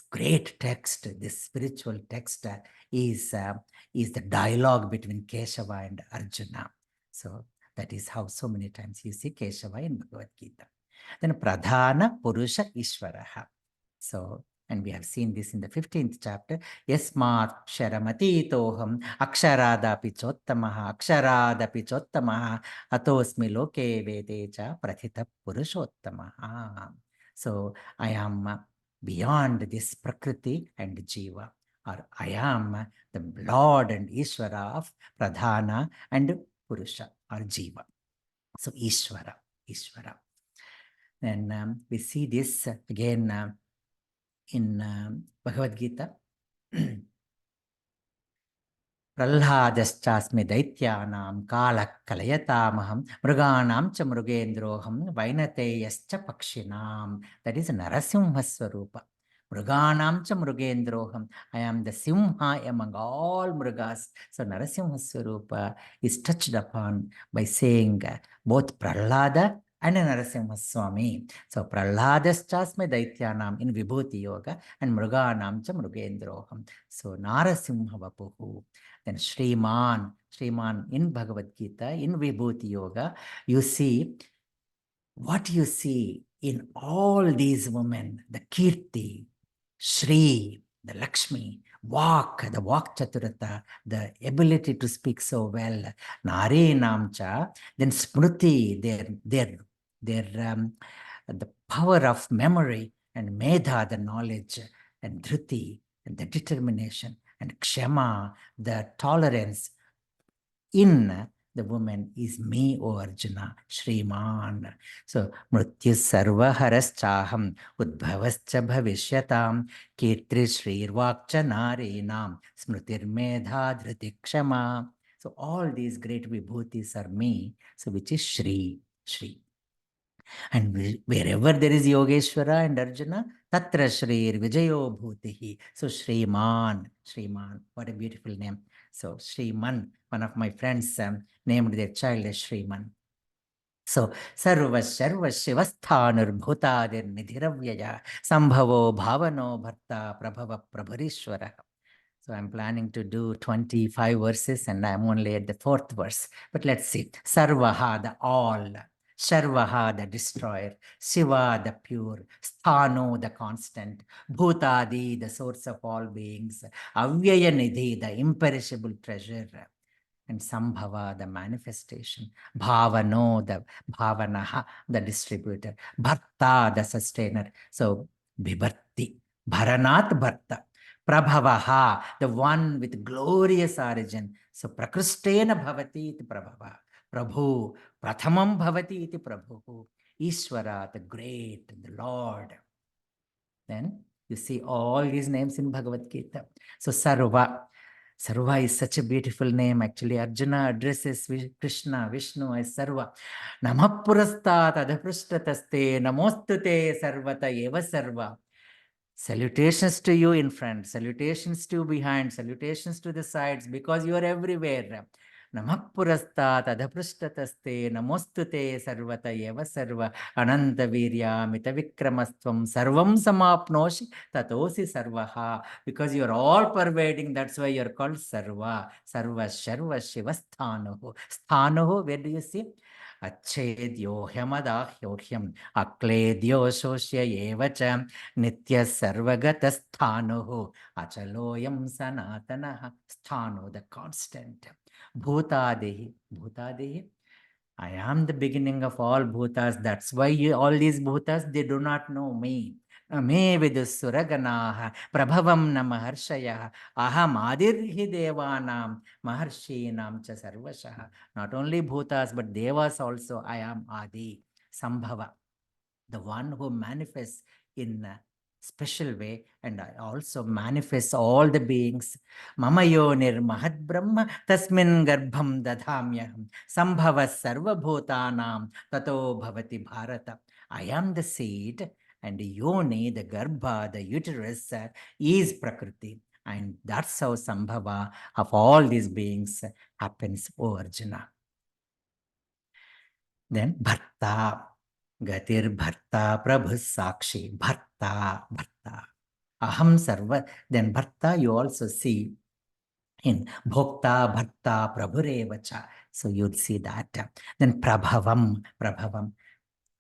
great text, this spiritual text is the dialogue between Keshava and Arjuna. So that is how so many times you see Keshava in Bhagavad Gita. Then Pradhana Purusha Ishvaraha. So, and we have seen this in the 15th chapter. Yasmat Sharamati-toham Aksharadapi Chottamaha Aksharadapi Chottamaha Atosmi Loke Vedecha Prathita Purushottamaha. So I am beyond this Prakriti and Jiva. Or I am the Lord and Ishvara of Pradhana and Purusha or Jiva. So Ishvara, Ishvara. Then we see this again in Bhagavad Gita. Prahladastasmi daityanam kalak kalayatamaham mruganam cha mrugendroham vainateyascha pakshinam. That is Narasimha Swarupa. Mruganam cha mrugendroham. I am the Simha among all mrugas. So Narasimha Swarupa is touched upon by saying both Prahlada and Narasimha Swami. So Prahladastasmi daityanam in Vibhuti Yoga and mruganam cha mrugendroham. So Narasimha Vapuhu. Then Shriman in Bhagavad Gita, in Vibhuti Yoga, you see what you see in all these women, the Kirti, Shri, the Lakshmi, the Vak Chaturata, the ability to speak so well, Nare Namcha, then Smruti, the power of memory, and Medha, the knowledge, and Dhruti, and the determination, and Kshama, the tolerance in the woman is me, O Arjuna, Shriman. So, Mrityu Sarva Haraschaham, Udbhavascha Bhavishyatam, Ketri Shrirvakcha Narinam, Smritir Medha Dhriti Kshama. So, all these great vibhutis are me, so which is Shri. And wherever there is Yogeshwara and Arjuna, Tatra Shrir Vijayo Bhutihi. So Shriman, what a beautiful name. So Shriman, one of my friends named their child as Shriman. So Sarva Shivasthanur Bhutadir Nidhiravyaya Sambhavo Bhavano Bharta Prabhava Prabharishwara. So I'm planning to do 25 verses and I'm only at the 4th verse. But let's see. Sarvaha, the all. Sharvaha, the destroyer. Shiva, the pure. Sthano, the constant. Bhutadi, the source of all beings. Avyaya Nidhi, the imperishable treasure. And Sambhava, the manifestation. Bhavano, the Bhavanaha, the distributor. Bharta, the sustainer. So Bibharti. Bharanat Bharta. Prabhavaha, the one with glorious origin. So Prakristena Bhavati iti Prabhava. Prabhu, Prathamam Bhavati iti Prabhu. Ishvara, the great, the Lord. Then you see all these names in Bhagavad Gita. So Sarva. Sarva is such a beautiful name. Actually, Arjuna addresses Krishna, Vishnu as Sarva. Namapurastat adhaprushtataste namostute sarvata eva sarva. Salutations to you in front, salutations to you behind, salutations to the sides, because you are everywhere. Namapurastat adhaprushtataste namostute sarvata eva sarva ananta virya mitavikramastvam sarvam samapnoshi tatosi sarvaha. Because you are all pervading, that's why you are called Sarva. Sarva Sharva Shivasthanaho. Sthanaho, where do you see? Achedyo hyamadahyohyam akledyo shoshya evacha nitya sarvagata sthanoho achaloyam sanatanaha. Sthano, the constant. Bhutadehi. I am the beginning of all bhutas. That's why all these bhutas, they do not know me. Me vidussuraganaha prabhavam na maharshaya aham adirhi devanam maharshinam cha sarvashaha. Not only bhutas, but devas also. I am Adi, Sambhava, the one who manifests in a special way, and I also manifest all the beings. Mama yonir mahad brahma tasmin garbham dadhamyaham sambhava sarva bhutanam tato bhavati bharata. I am the seed, and yoni, the garbha, the uterus, is Prakriti. And that's how Sambhava of all these beings happens, O Arjuna. Then Bharta. Gatir Bharta Prabhu Sakshi. Bharta. Aham Sarva. Then Bharta you also see in Bhokta Bharta Prabhurevacha. So you'd see that. Then Prabhavam.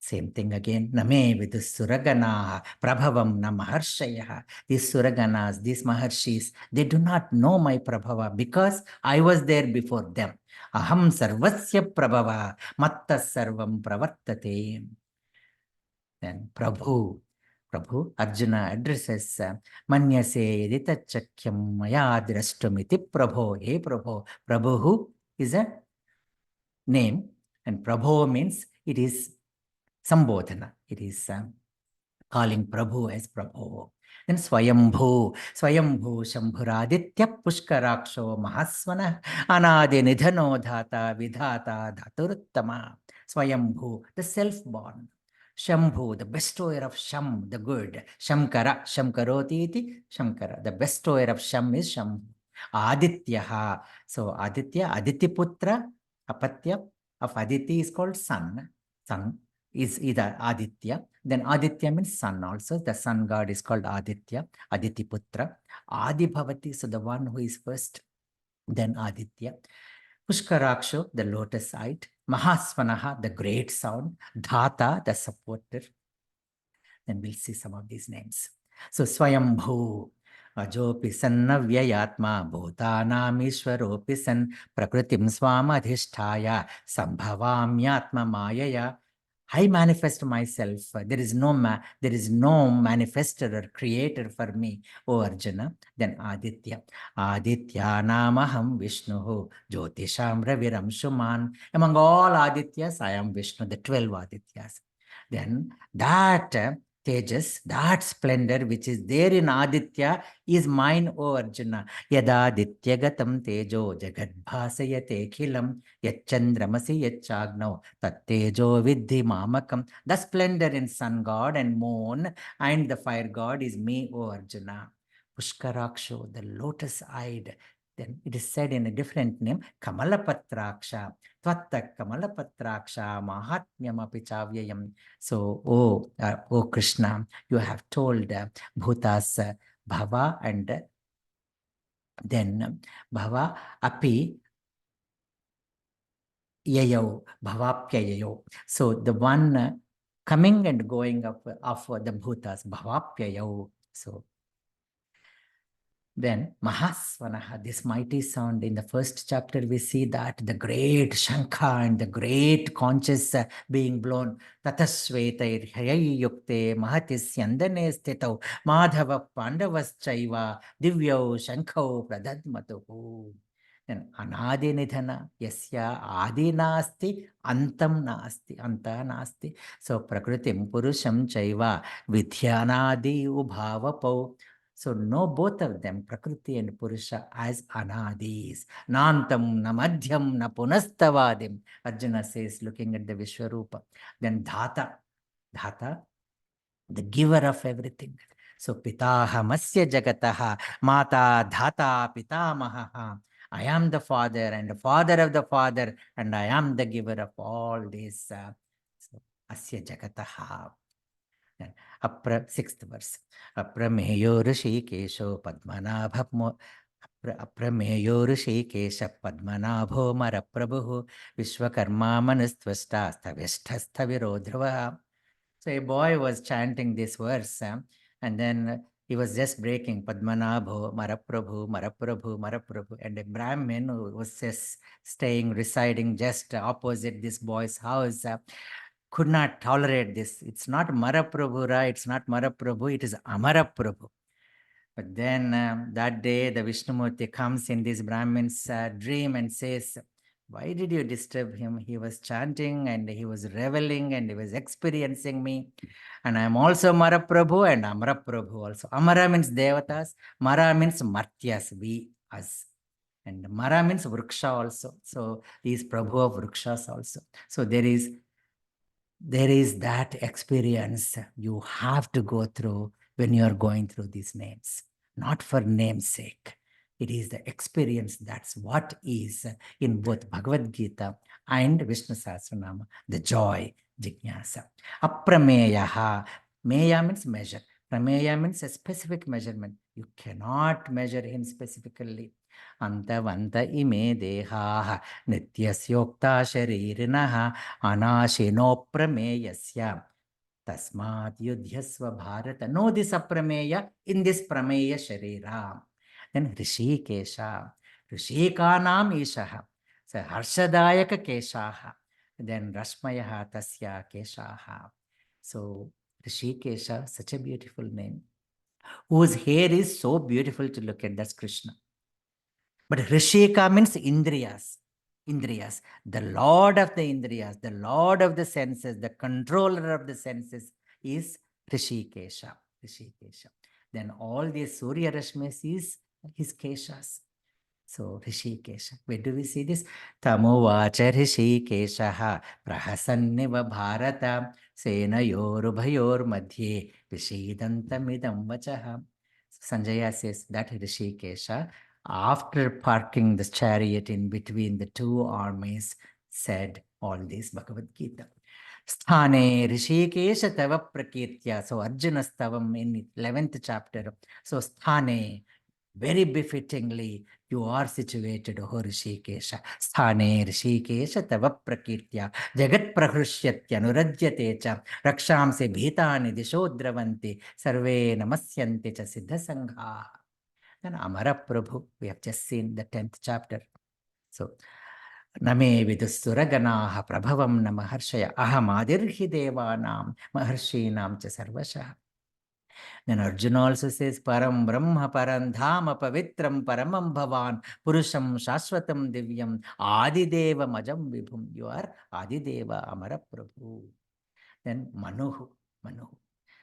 Same thing again. Name with the Suragana, Prabhavam na Maharshaya. These Suraganas, these Maharshis, they do not know my Prabhava because I was there before them. Aham Sarvasya Prabhava, Matta Sarvam Pravartate. Then Prabhu. Prabhu, Arjuna addresses Manyase yadi tachakyam maya drashtumiti Prabho. Hey Prabhu. Prabhu is a name and Prabho means it is Sambodhana. It is calling Prabhu as Prabhu. Then Swayambhu, Swayambhu Shambhuraditya Pushkaraksho Mahasvana Anadi Nidhano Dhata Vidhata Dhaturuttama. Swayambhu, the self-born. Shambhu, the bestower of Sham, the good. Shamkara, Shamkaroti iti Shamkara. The bestower of Sham is Shambhu. Adityaha. So Aditya, Aditiputra, Apatya of Aditi is called sun. Sun is either Aditya. Then Aditya means sun also. The sun god is called Aditya, Aditiputra. Adi Bhavati, so the one who is first. Then Aditya. Pushkaraksho, the lotus-eyed. Mahasvanaha, the great sound. Dhata, the supporter. Then we'll see some of these names. So Swayambhu, Ajopi Sannavyayatma, Bhutanamishwaropi San, Prakritim Swamadhisthaya, Sambhavamyatma Mayaya. I manifest myself. There is no manifester or creator for me, O Arjuna. Then Aditya. Aditya namaham Vishnuhu, Jyotisham Raviram Shuman. Among all Adityas, I am Vishnu, the 12 Adityas. Then that Tejas, that splendor which is there in Aditya is mine, O Arjuna. Yada Dityagatam Tejo Jagadbhasayate Khilam Yachandramasi Yachagno Tattejo Vidhi Mamakam. The splendor in sun god and moon and the fire god is me, O Arjuna. Pushkaraksho, the lotus-eyed. Then it is said in a different name, Kamalapatraksha. Tvatta Kamalapatraksha Mahatmyam Apichavyayam. So, O Krishna, you have told Bhutas Bhava and then Bhava Api Yayo, Bhavapyayo. So the one coming and going of the Bhutas, Bhavapyayo. So then Mahasvanaha, this mighty sound. In the first chapter, we see that the great Shankha and the great conches being blown. Tatasvetair Hayayukte Mahatisyandane Stitau Madhava Pandavaschaiva Divyo Shankho Pradadmatuhu. Then Anadi Nidhana Yasya Adi Nasti Antam Nasti Anta Nasti. So Prakritim Purusham Chaiva Vidhyanadi Ubhavapau. So know both of them, Prakriti and Purusha, as Anadis. Nantam, na madhyam, na punastavadim. Arjuna says, looking at the Vishwarupa. Then Dhata, Dhata, the giver of everything. So Pitaha Masya Jagataha, Mata Dhata Pitamaha. I am the father and the father of the father, and I am the giver of all this. So Asya Jagataha. Sixth verse. Aprameyo Rishikesho Padmanabha Aprameyo Rishikesha Padmanabho Maraprabhu Vishwakarma Manustvasta Stavesthastha Virodhrava. So a boy was chanting this verse and then he was just breaking Padmanabho, Maraprabhu, Maraprabhu, Maraprabhu. And a Brahmin who was just residing just opposite this boy's house could not tolerate this. It's not Maraprabhu, it's not Maraprabhu, it is Amaraprabhu. But then that day, the Vishnumurti comes in this Brahmin's dream and says, why did you disturb him? He was chanting and he was reveling and he was experiencing me. And I am also Maraprabhu and Amaraprabhu also. Amara means Devatas, Mara means Martyas, we, us. And Mara means Vriksha also. So he is Prabhu of Vrikshas also. So there is that experience you have to go through when you are going through these names, not for name's sake. It is the experience. That's what is in both Bhagavad Gita and Vishnu Sahasranama, the joy, JIGNaSa. Aprameyaha. Meya means measure. Prameya means a specific measurement. You cannot measure him specifically. Antavanta ime dehaha nityasyokta sharirinaha anashino prameyasya tasmat yudhyasva bharata. Know this aprameya in this prameya sharira. Then Rishikesha, Rishikanam Ishaha, so Harshadayaka Keshaha, then Rashmayaha Tasya Keshaha. So Rishikesha, such a beautiful name. Whose hair is so beautiful to look at, that's Krishna. But Rishika means Indriyas. Indriyas, the lord of the Indriyas, the lord of the senses, the controller of the senses is Rishikesha. Rishikesha. Then all these Surya Rashmis is his Keshas. So Rishikesha. Where do we see this? Tamuvacha Rishikeshaha prahasanniva bharata senayorubhayor madhye vishidantamidam vachaha. Sanjaya says that Rishikesha, after parking the chariot in between the two armies, said all this Bhagavad Gita. Sthane Rishikesha tava prakirtya. So Arjuna's tavam in 11th chapter. So Sthane, very befittingly, you are situated, O Rishikesha. Sthane Rishikesha tava prakirtya jagat prahrishyatya nurajyate cha rakshamse bhitani dishodravanti sarve namasyanti cha siddha sangha. Then Amara Prabhu, we have just seen the 10th chapter. So Name vidussuraganaha prabhavam na maharshaya ahamadirhi devanam maharshinam cha sarvashah. Then Arjuna also says, Param Brahma Param Dhama Pavitram Paramam Bhavan Purusham Shashwatam Divyam Adideva Majam Vibhum. You are Adideva Amara Prabhu. Then Manuhu.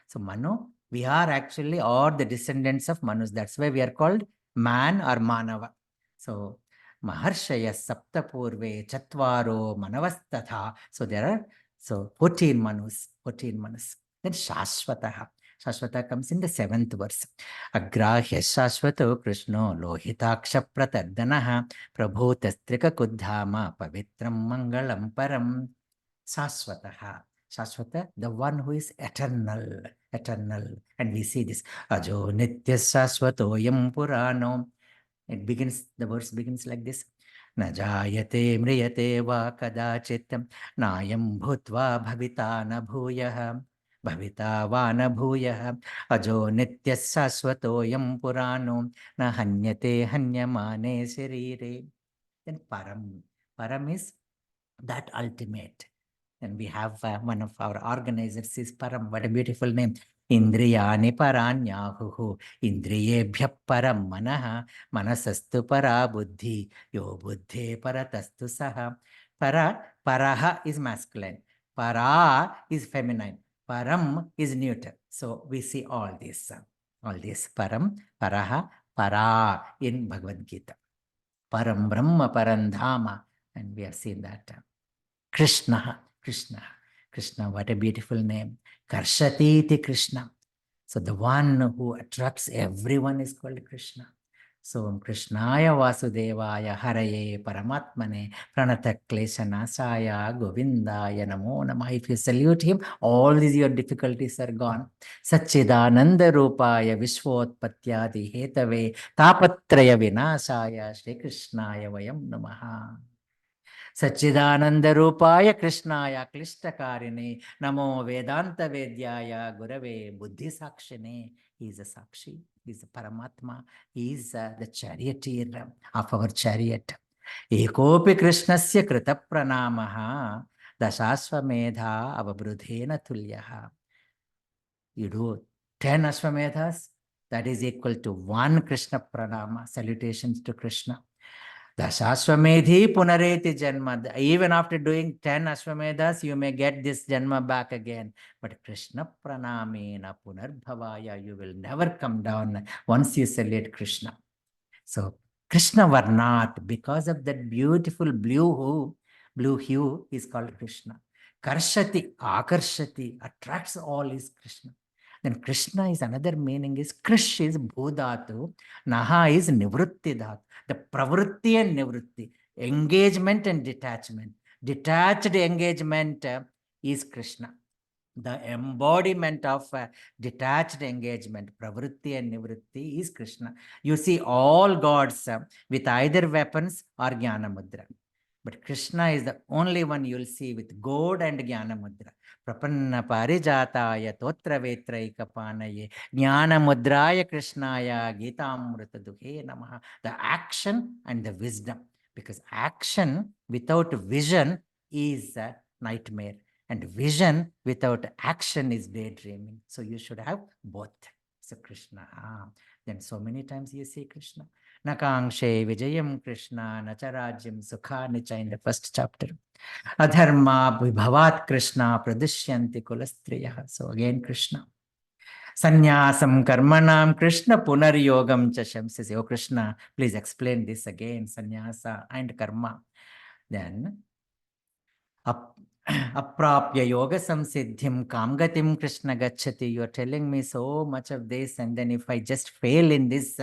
So Manu, we are actually all the descendants of Manus. That's why we are called man or Manava. So Maharshaya Saptapurve Chatvaro Manavastatha. So there are 14 Manus. Then Shashwataha. Shashwata comes in the 7th verse. Agrahya Shashwato Krishno Lohitaksha Pratardanaha Prabhutastrika Kuddhama Pavitram Mangalam Param. Shashwataha. Shashwata, the one who is eternal. And we see this. Ajo Nitya Shashwato Yam Purano. The verse begins like this. Na jayate mriyate va kadachitam nayam bhutva bhavita na bhuyah. Bhavita va na bhuyah. Ajo nitya saswato yam purano na hanyate hanyamane sharire. Then param. Param is that ultimate. And we have one of our organizers is Param. What a beautiful name. Indriyani paranyahuhu. Indriyebhya param manaha. Manasastu para buddhi. Yo buddhe paratastu saha. Paraha is masculine. Para is feminine. Param is neuter. So we see all this. Param, paraha, para in Bhagavad Gita. Param Brahma, Param Dhama. And we have seen that. Krishna, what a beautiful name. Karshati Krishna. So the one who attracts everyone is called Krishna. So Krishnaya Vasudevaya Haraye Paramatmane Pranata Klesha Nasaya Govindaya Namo Namah. If you salute him, all these your difficulties are gone. Satchidananda Rupaya Vishwotpatyadi Hetave Tapatraya Vinasaya Shri Krishnaya Vayam Namaha. Satchidananda Rupaya Krishnaya Klishtakarine Namo Vedanta Vedyaya Gurave Buddhi Sakshine. He is a Sakshi, he is a Paramatma, he is the charioteer of our chariot. Ekopi Krishnasya Krita Pranamaha Dashasvamedha Avabrudhena Tulyaha. You do 10 Ashwamedhas, that is equal to 1 Krishna Pranama, salutations to Krishna. Dashashwamedhi punareti janma. Even after doing 10 Ashwamedhas, you may get this janma back again. But Krishna pranamena punarbhavaya, you will never come down once you salute Krishna. So Krishna Varnat, because of that beautiful blue hue is called Krishna. Karshati, Akarshati, attracts all is Krishna. Then Krishna is another meaning is Krish is Bhudatu, Naha is Nivrutti Dhatu. The pravrutti and nivrutti, engagement and detachment. Detached engagement is Krishna. The embodiment of detached engagement, pravrutti and nivrutti, is Krishna. You see all gods with either weapons or jnana mudra. But Krishna is the only one you will see with gold and jnana mudra. Prapanna parijataya totra vetraika panaye jnana mudraya krishnaya Gita amrita dukhe namaha. The action and the wisdom. Because action without vision is a nightmare. And vision without action is daydreaming. So you should have both. So Krishna. Then so many times you see Krishna. Nakangshe Vijayam Krishna, Nacharajyam Sukha Nicha in the first chapter. Adharma Vibhavat Krishna Pradishyanti Kulastriya. So again Krishna. Sannyasam Karmanam Krishna Punaryogam Chasham. Says, oh Krishna, please explain this again, sannyasa and karma. Then Aprapya yoga samsiddhim kamgatim Krishna gachati. You are telling me so much of this, and then if I just fail in this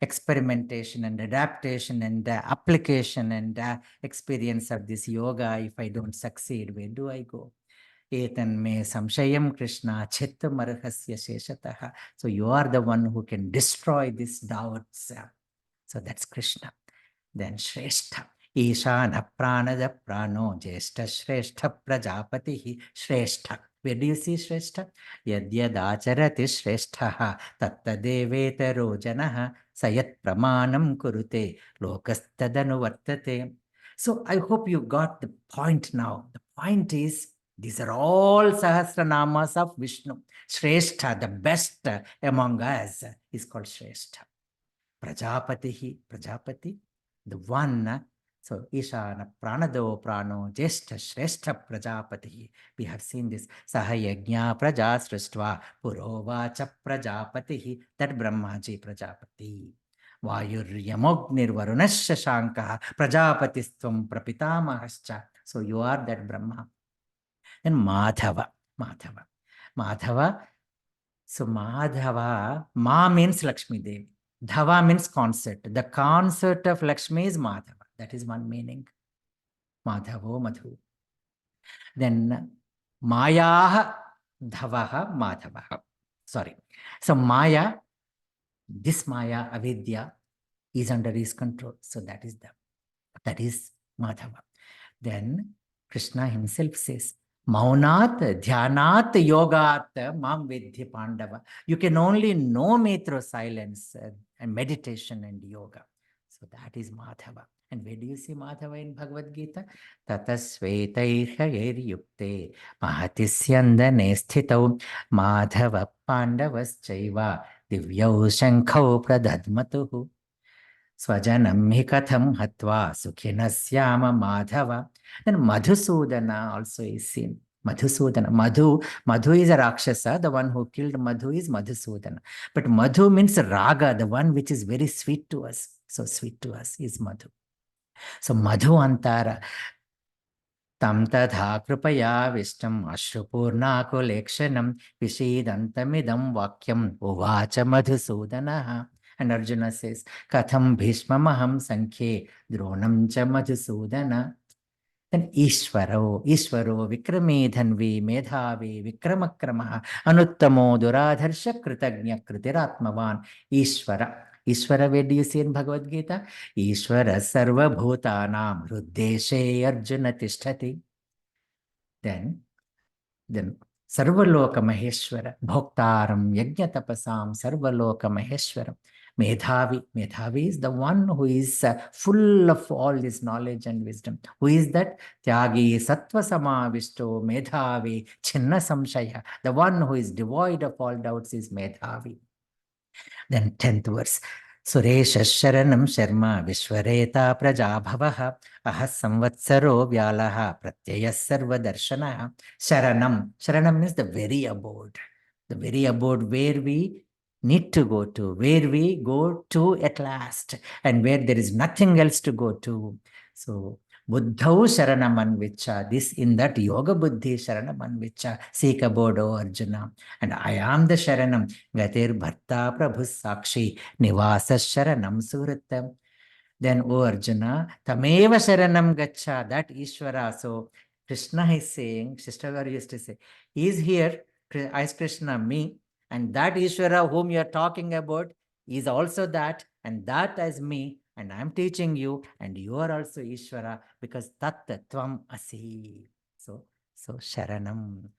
experimentation and adaptation and application and experience of this yoga, if I don't succeed, where do I go? Etanme samshayam Krishna chittamarhasya sheshataha. So you are the one who can destroy these doubts. So that's Krishna. Then Shrestha. Ishana pranada prano jeshta Shrestha prajapati Shrestha. Where do you see Shrestha? Yadyadacharati Shrestha tattadevetaro janaha sayat pramanam kurute lokastadanuvartate. So I hope you got the point now. The point is, these are all Sahasranamas of Vishnu. Shrestha, the best among us, is called Shrestha. Prajapati, the one. So Ishana Pranado Prano Jeshta Shrestha Prajapati. We have seen this. Sahayagnya Praja Sristva Purovacha Prajapati. That Brahmaji Prajapati. Vayuryamogner Varunasya Shankaha Prajapatistvam Prapitamahascha. So you are that Brahma. Then Madhava. So Madhava, Ma means Lakshmi Devi. Dhava means concert. The concert of Lakshmi is Madhava. That is one meaning. Madhavo Madhu. Then Mayaha Dhavaha Madhavaha. Sorry. So Maya, this Maya, Avidya, is under his control. So that is Madhava. Then Krishna himself says, Maunat, Dhyanat, Yogat, Mam Vidhi Pandava. You can only know me through silence and meditation and yoga. So that is Madhava. And where do you see Madhava in Bhagavad Gita? Tatasvetairhair yukte mahatisyandane sthitau Madhava Pandavaschaiva divyau shankau pradadmatuhu. Swajanam hi katham hatva sukhinasyama Madhava. Then Madhusudana also is seen. Madhusudana. Madhu is a Rakshasa. The one who killed Madhu is Madhusudana. But Madhu means Raga, the one which is very sweet to us. So sweet to us is Madhu. So Madhu Antara. Tam tadha kripaya vishtam ashrupurnakulekshanam vishidantamidam vakyam uvacha Madhusudanaha. And Arjuna says, Katham bhishmamaham sankhe dronam cha Madhusudana. Then Ishvaro Vikrame Dhanvi Medhavi Vikramakramaha Anuttamo Duradharsha Kritagnya Kritiratmavan. Ishvara, where do you see in Bhagavad Gita? Ishvara Sarva Bhutanam Hruddeshe Arjuna Tishtati. Then Sarvaloka Maheshwara Bhoktaram Yajna Tapasam Sarvaloka Maheshwaram. Medhavi is the one who is full of all this knowledge and wisdom. Who is that? Tyagi Sattva Samavishto Medhavi Chinna Samshaya. The one who is devoid of all doubts is Medhavi. Then 10th verse. Suresha Sharanam Sharma Vishwareta Prajabhavaha Ahas Samvatsaro Vyalaha Pratyaya Sarva Darshanaha. Sharanam means the very abode. The very abode where we need to go to, where we go to at last, and where there is nothing else to go to. So Buddhau Sharanam Anvicha, this in that Yoga Buddhi Sharanam Anvicha, seek abode, O Arjuna. And I am the Sharanam, Gatir Bharta Prabhu Sakshi, Nivasa Sharanam Suratam. Then, O Arjuna, Tameva Sharanam Gacha, that Ishvara. So Krishna is saying, Shishtagar used to say, he is here as Krishna, me, and that Ishvara whom you are talking about is also that, and that as me, and I am teaching you, and you are also Ishvara, because Tat Tvam Asi. So Sharanam.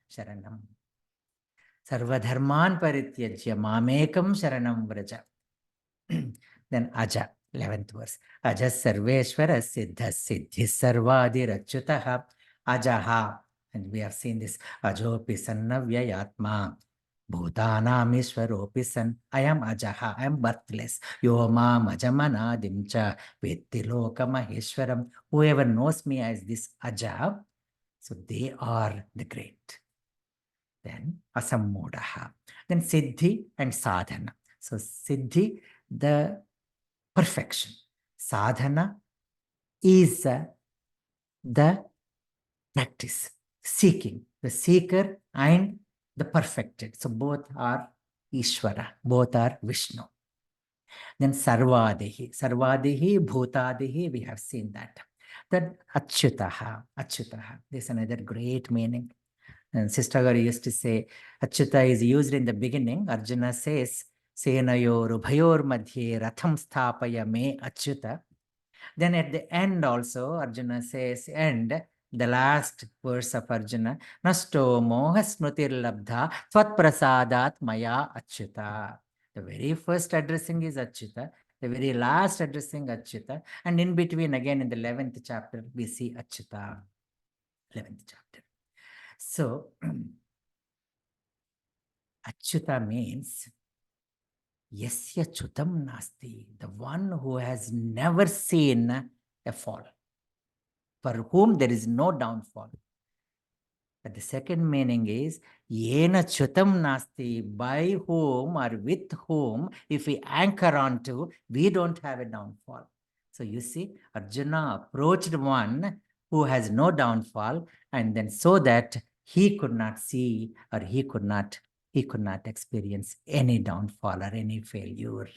Sarvadharman Parityajya Mamekam Sharanam Vraja. Then Aja, 11th verse. Aja Sarveshwara Siddha Siddhi Sarvadi Rachutaha Ajaha. And we have seen this. Ajopi sannavyayatma. Bhutanam ishvaropi san. I am Ajaha. I am birthless. Yomam ajamanadim cha vetti lokamaheshwaram. Whoever knows me as this Aja, so they are the great. Then asammodaha. Then siddhi and sadhana. So siddhi, the perfection. Sadhana is the practice, seeking, the seeker and the perfected. So both are Ishvara, both are Vishnu. Then Sarvadehi, Sarvadehi, Bhutadehi, we have seen that. Then Achyutaha, Achyutaha, this is another great meaning. And Sister Garu used to say, Achyuta is used in the beginning. Arjuna says, Senayor Ubhayor Madhye Ratham Sthapaya Me Achyuta. Then at the end also, Arjuna says, and the last verse of Arjuna, Nasto moha smrutir labdha tvat prasadat maya achyuta. The very first addressing is Achyuta. The very last addressing Achyuta. And in between, again in the 11th chapter, we see Achyuta. 11th chapter. So, Achyuta means Yasya chutam nasti, the one who has never seen a fall, for whom there is no downfall. But the second meaning is Yena chutam nasti, by whom or with whom, if we anchor onto, we don't have a downfall. So you see, Arjuna approached one who has no downfall, and then so that he could not see or he could not experience any downfall or any failure.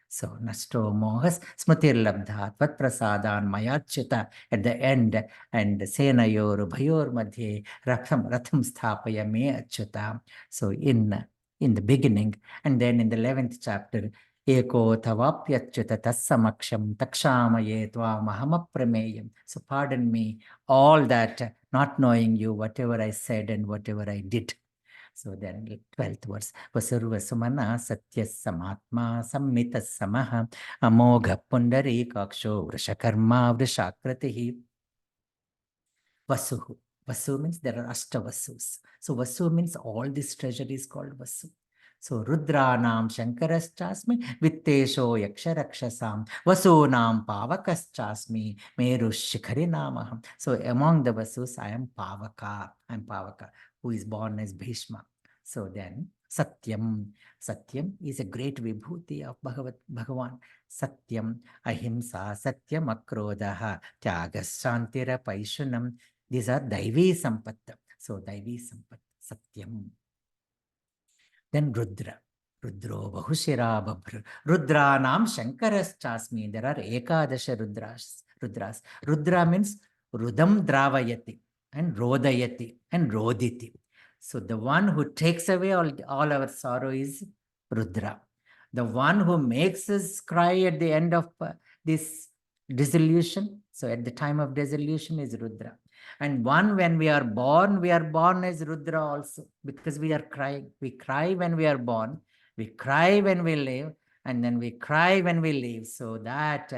So Nasto Mohas Smutir Labdha Tvat Prasadan Mayachita at the end, and Senayor Bhayor Madhye Ratham Sthapaya Me Achyuta. So in the beginning, and then in the 11th chapter, Eko Tavapyachyuta Tassamaksham Takshamaye Tva Mahamapremeyam. So pardon me all that not knowing you, whatever I said and whatever I did. So then 12th verse, Vasurva Sumana Satya Samatma Sammita Samaha Amogha Pundari Kaksho Vrishakarma Vrishakratihi. Vasu. Vasu means there are Ashtavasus. So Vasu means all this treasure is called Vasu. So Rudranam Shankaraschasmi Vittesho Yaksharakshasam Vasunam Pavakaschasmi Meru Shikhari Namaham. So among the Vasus, I am Pavaka. I am Pavaka, who is born as Bhishma. So then Satyam. Satyam is a great vibhuti of Bhagavan. Satyam, Ahimsa, Satyam, Akrodaha, Tyagas, Shantira, Paishunam. These are Daivi Sampat. So Daivi Sampat, Satyam. Then Rudra. Rudro Bahushira Babhru. Rudranam Shankaraschasmi. There are Ekadasha Rudras. Rudra means Rudam Dravayati and Rodayati and Roditi. So the one who takes away all our sorrow is Rudra. The one who makes us cry at the end of this dissolution, so at the time of dissolution, is Rudra. And one, when we are born as Rudra also, because we are crying. We cry when we are born, we cry when we live, and then we cry when we leave. So that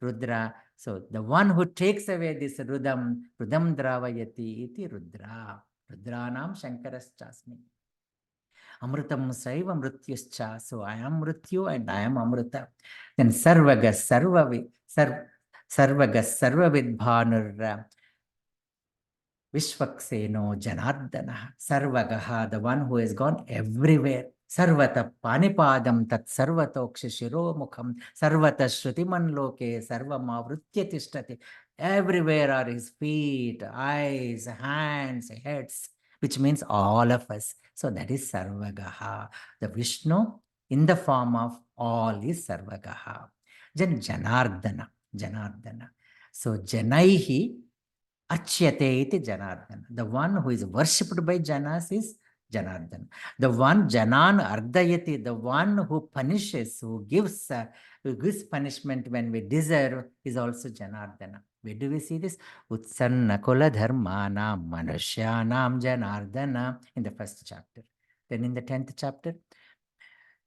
Rudra, so the one who takes away this Rudam Dravayati iti Rudra. Rudranam Shankaraschasmi. Amrutam Saiva Mrityuscha. So I am Mrityu and I am Amrita. Then Sarvagas Sarvavidbhanur Vishvakseno Janardana. Sarvagaha, the one who has gone everywhere. Sarvata Panipadam Tat Sarvatokshi Shiro Mukham Sarvata Shrutiman Loke Sarvamavritya Tishtati. Everywhere are his feet, eyes, hands, heads, which means all of us. So that is Sarvagaha. The Vishnu in the form of all is Sarvagaha. Then Janardana. So Janaihi Achyate iti Janardana. The one who is worshipped by Janas is Janardana. The one Janan Ardayati, the one who punishes, who gives punishment when we deserve, is also Janardana. Where do we see this? Utsanna Kula Dharmanam Manushyanam Janardana in the first chapter. Then in the 10th chapter,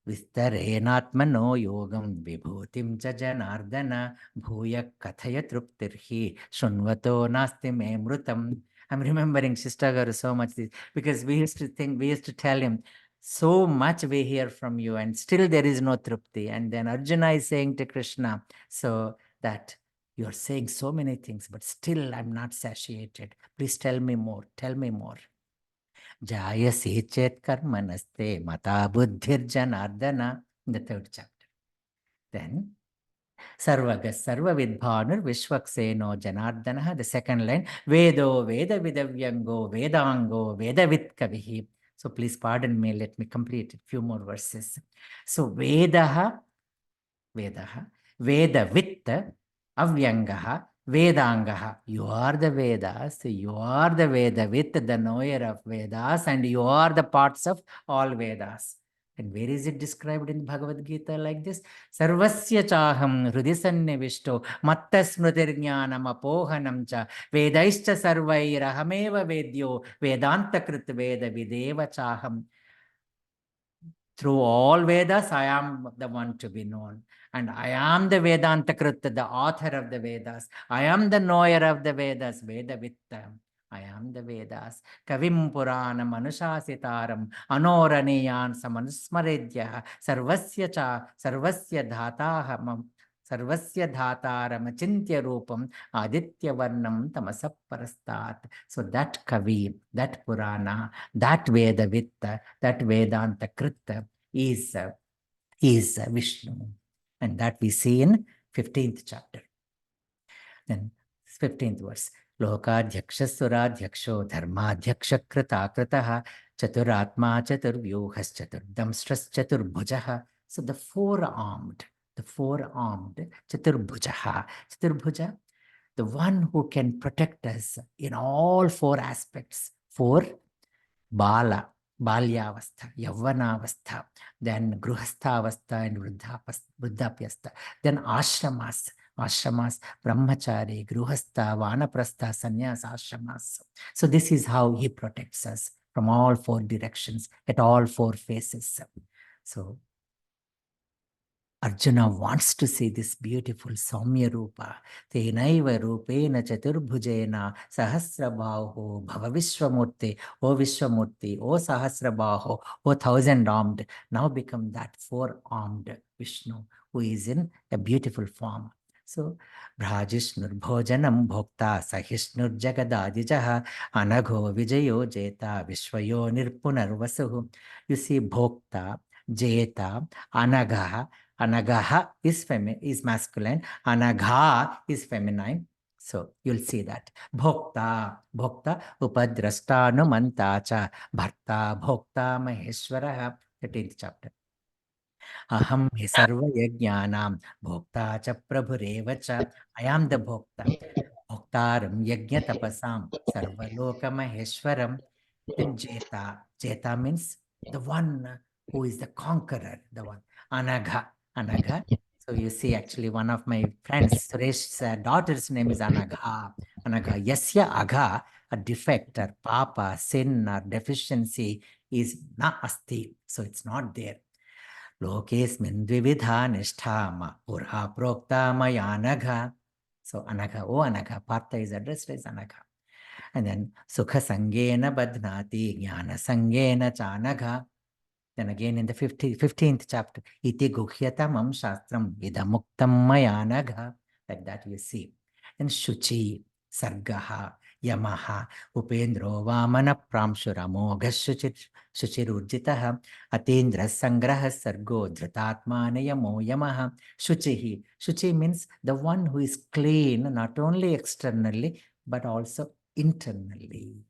Vistarenatmano yogam vibhutim cha janardana bhuya kathaya truptirhi shunvato nasti me mrutam. I'm remembering Shistagaru so much because we used to tell him, so much we hear from you and still there is no trupti. And then Arjuna is saying to Krishna, so that you're saying so many things, but still I'm not satiated. Please tell me more. Tell me more. Jayasi chet karmanaste mata buddhir janardana, in the 3rd chapter. Then Sarvagas Sarvavidbhanur Vishwakseno Janardana, the 2nd line, Vedo Veda Vidavyango Vedango Vedavit Kavihi. So please pardon me, let me complete a few more verses. So Vedaha, Vedavit, Avyangaha, Vedangaha. You are the Vedas, you are the Vedavit, the knower of Vedas, and you are the parts of all Vedas. And where is it described in Bhagavad Gita like this? Sarvasya chaham hridisannivishto matta smritirjnanam apohanam cha vedaischa sarvairahameva vedyo vedanta krit veda videva chaham. Through all Vedas, I am the one to be known. And I am the Vedanta Krita, the author of the Vedas. I am the knower of the Vedas, Vedavitta. I am the Vedas. Kavim Puranam Anushasitaram Anoraniyan Samanusmaredya Sarvasya Cha Sarvasya Dhataham Sarvasya Dhataram Achintya Rupam Aditya Varnam Tamasap Parastat. So that Kavi, that Purana, that Vedavitta, that Vedanta Krita is Vishnu. And that we see in 15th chapter. Then 15th verse. Lokadhyaksha suradhyaksho dharmadhyaksha krita kritaha chaturatma chaturvyuhas chaturdamstras chaturbhujaha. So the four-armed chaturbhujaha. Chaturbhuja, the one who can protect us in all 4 aspects. 4, Bala, Balyavastha, Yavanavastha, then Gruhasthavastha and Vruddhapyastha, then Ashramas, Brahmachari, Gruhastha, Vanaprastha, Sannyas, Ashramas. So this is how he protects us from all 4 directions, at all 4 faces. So Arjuna wants to see this beautiful Saumya Rupa. Tenaiva Rupena Chaturbhujena Sahasra Baho Bhava Vishwamurti, O Vishwamurti, O Sahasra Baho, O 1,000-armed, now become that 4-armed Vishnu who is in a beautiful form. So, Bhrajishnur Bhojanam Bhokta Sahishnur Jagadadijaha Anagho Vijayo Jeta Vishwayo Nirpunarvasuhu. You see Bhokta, Jeta, Anagaha. Anagaha is masculine. Anagha is feminine. So you'll see that. Bhokta upadrasthanumanta cha bharta bhokta maheshwaraha. 13th chapter. Aham hi sarva yajnanam bhokta cha prabhureva cha. I am the bhokta. Bhoktaram yajna tapasam sarvaloka maheshwaram. Then Jeta means the one who is the conqueror, the one. Anagha. So you see, actually, one of my friends, Suresh's daughter's name is Anagha. Yasya Agha, a defect or papa, sin or deficiency is na asti. So it's not there. Lokesmin dvividha nishtha pura prokta maya Anagha. So Anagha, Anagha, Partha is addressed as Anagha. And then Sukha Sangena Badhnati Jnana Sangena Chanagha. Then again in the 15th chapter, Iti Guhyatamam Shastram Idamuktam Mayanagha. Like that you see. And Shuchi, Sargaha, Yamaha, Upendro Vamana Pramshuramo Shuchirurjitaha, Atendra Sangraha Sargo Dhritatmanayamo Yamaha, Shuchihi. Shuchi means the one who is clean, not only externally, but also internally.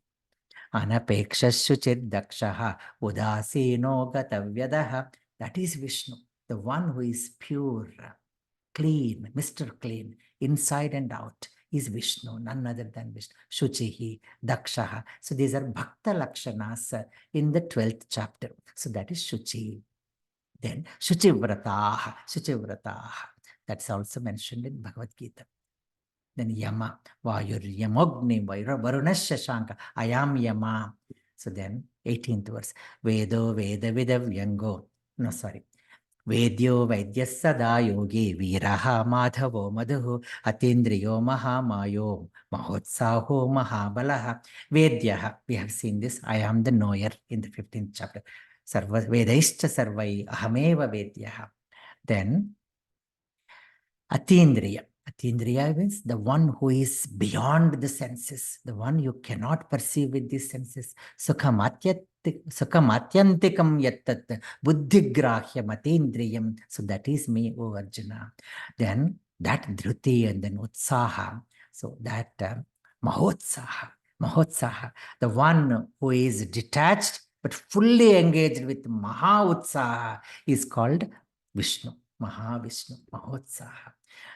Anapekshashuchid dakshaha udasino gatavyadaha. That is Vishnu, the one who is pure, clean, Mr. Clean, inside and out is Vishnu, none other than Vishnu. Shuchihi, dakshaha. So these are bhakta lakshanas in the 12th chapter. So that is Shuchi. Then Shuchivrataha. That's also mentioned in Bhagavad Gita. Then Yama, Vayur Yamogni, Varunasya Shanka, I am Yama. So then 18th verse, Vedo Veda Vidavyango. No, sorry. Vedyo Vaidya Sada Yogi Viraha Madhavo Madhu Atindriyo Mahamayo Mahotsaho Mahabalaha Vedyaha. We have seen this. I am the knower in the 15th chapter. Sarva Vedaishcha Sarvai Ahameva Vedyaha. Then Atindriya. Atindriya means the one who is beyond the senses, the one you cannot perceive with these senses. Sukhamatyantikam yattat buddhigrahyam atindriyam. So that is me, O Arjuna. Then that dhruti and then utsaha. So that mahotsaha, the one who is detached but fully engaged with maha utsaha is called Vishnu. Mahavishnu, Mahotsaha.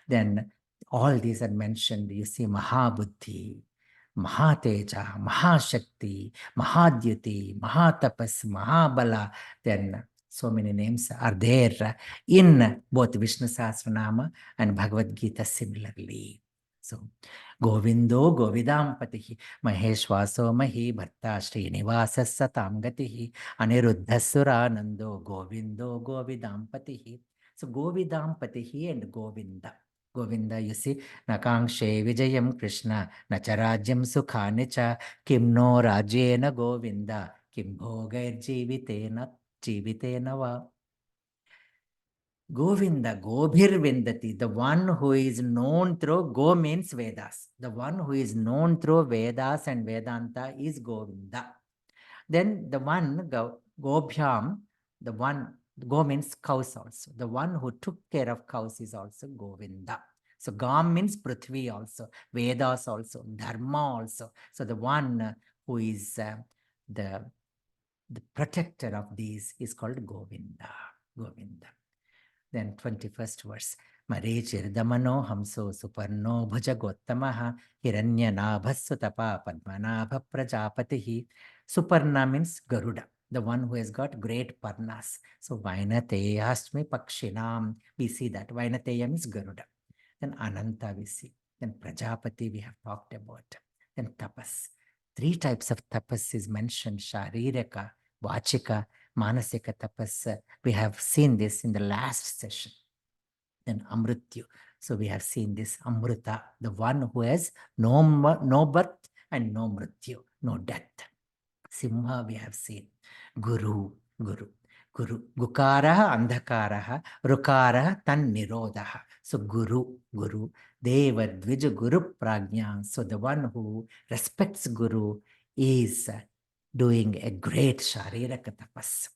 Then all these are mentioned. You see Mahabuddhi, Mahateja, Mahashakti, Mahadyuti, Mahatapas, Mahabala. Then so many names are there in both Vishnu Sahasranama and Bhagavad Gita similarly. So Govindo Govidampatihi Maheshwaso Mahi Bharta Srinivasa Satam Gatihi Aniruddhasuranando Govindo Govidampatihi. So Govidampatihi and Govinda. Govinda, you see, Nakangshe Vijayam Krishna, Nacharajyam Sukhanica, Kim no Rajena Govinda, Kim Bhogair Jivitena va. Govinda, Gobhir Vindati, the one who is known through, Go means Vedas. The one who is known through Vedas and Vedanta is Govinda. Then the one, Gobhyam, the one, Go means cows also. The one who took care of cows is also Govinda. So Gam means Prithvi also, Vedas also, Dharma also. So the one who is the protector of these is called Govinda. Govinda. Then 21st verse. Marichirdamano hamso suparno bhujagottamaha hiranyanaabhasutapa padmanabha prajapatihi. Suparna means Garuda, the one who has got great parnas. So Vainateyasmi pakshinam. We see that. Vainateya means Garuda. Then Ananta we see. Then Prajapati we have talked about. Then Tapas. 3 types of tapas is mentioned. Sharirika, Vachika, Manasika tapas. We have seen this in the last session. Then Amrityu. So we have seen this Amrita, the one who has no birth and no mrityu, no death. Simha we have seen. Guru. Gukaraha andhakaraha, rukaraha tan nirodhaha. So Guru. Deva Dvija Guru Prajna. So the one who respects Guru is doing a great Shariraka tapas.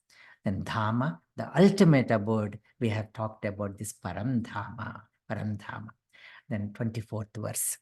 Then Dhama, the ultimate abode, we have talked about this Paramdhama. Then 24th verse.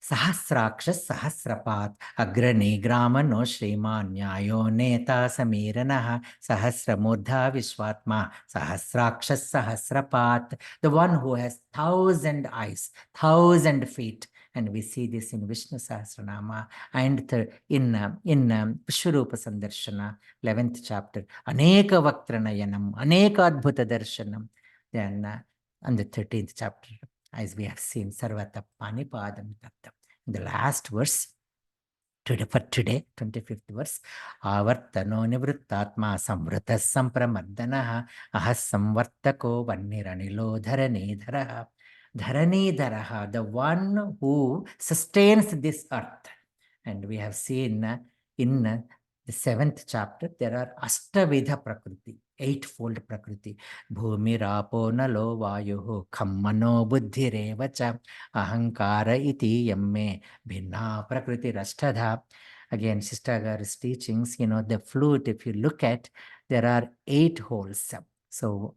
Sahasrakshas Sahasrapat Agrani Gramano Shriman Nyayo Neta Samiranaha Sahasramurdha Vishwatma Sahasrakshas Sahasrapat, the one who has 1,000 eyes, 1,000 feet. And we see this in Vishnu Sahasranama and in Vishwarupa Sandarshana, 11th chapter. Aneka Vaktranayanam, Aneka Adbhuta Darshanam. Then on the 13th chapter, as we have seen, Sarvata Panipadam Tatta. In the last verse, for today, 25th verse, Avartano Nivrittatma Samvrtas Sampramardanaha Ahas Samvartako Vanniranilo Dharanidharaha. Dharanidharaha, the one who sustains this earth. And we have seen in the 7th chapter, there are Ashtavidha Prakriti, 8-fold Prakriti. Bhumi Rapo Nalo Vayuhu Kammano Buddhirevacha Ahankara Iti Yamme Bhinna Prakriti Rashtadha. Again, Sister Gar's teachings, the flute, if you look at, there are 8 holes. So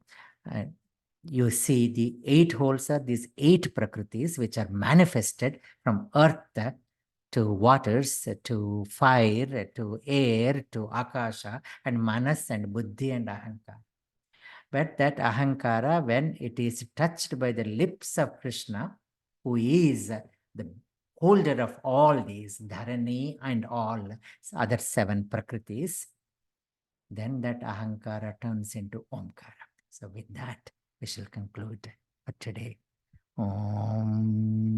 you see the 8 holes are these 8 Prakritis which are manifested from earth to waters, to fire, to air, to Akasha, and Manas and Buddhi and Ahankara. But that Ahankara, when it is touched by the lips of Krishna, who is the holder of all these, Dharani and all other 7 Prakritis, then that Ahankara turns into Omkara. So with that, we shall conclude for today. Om.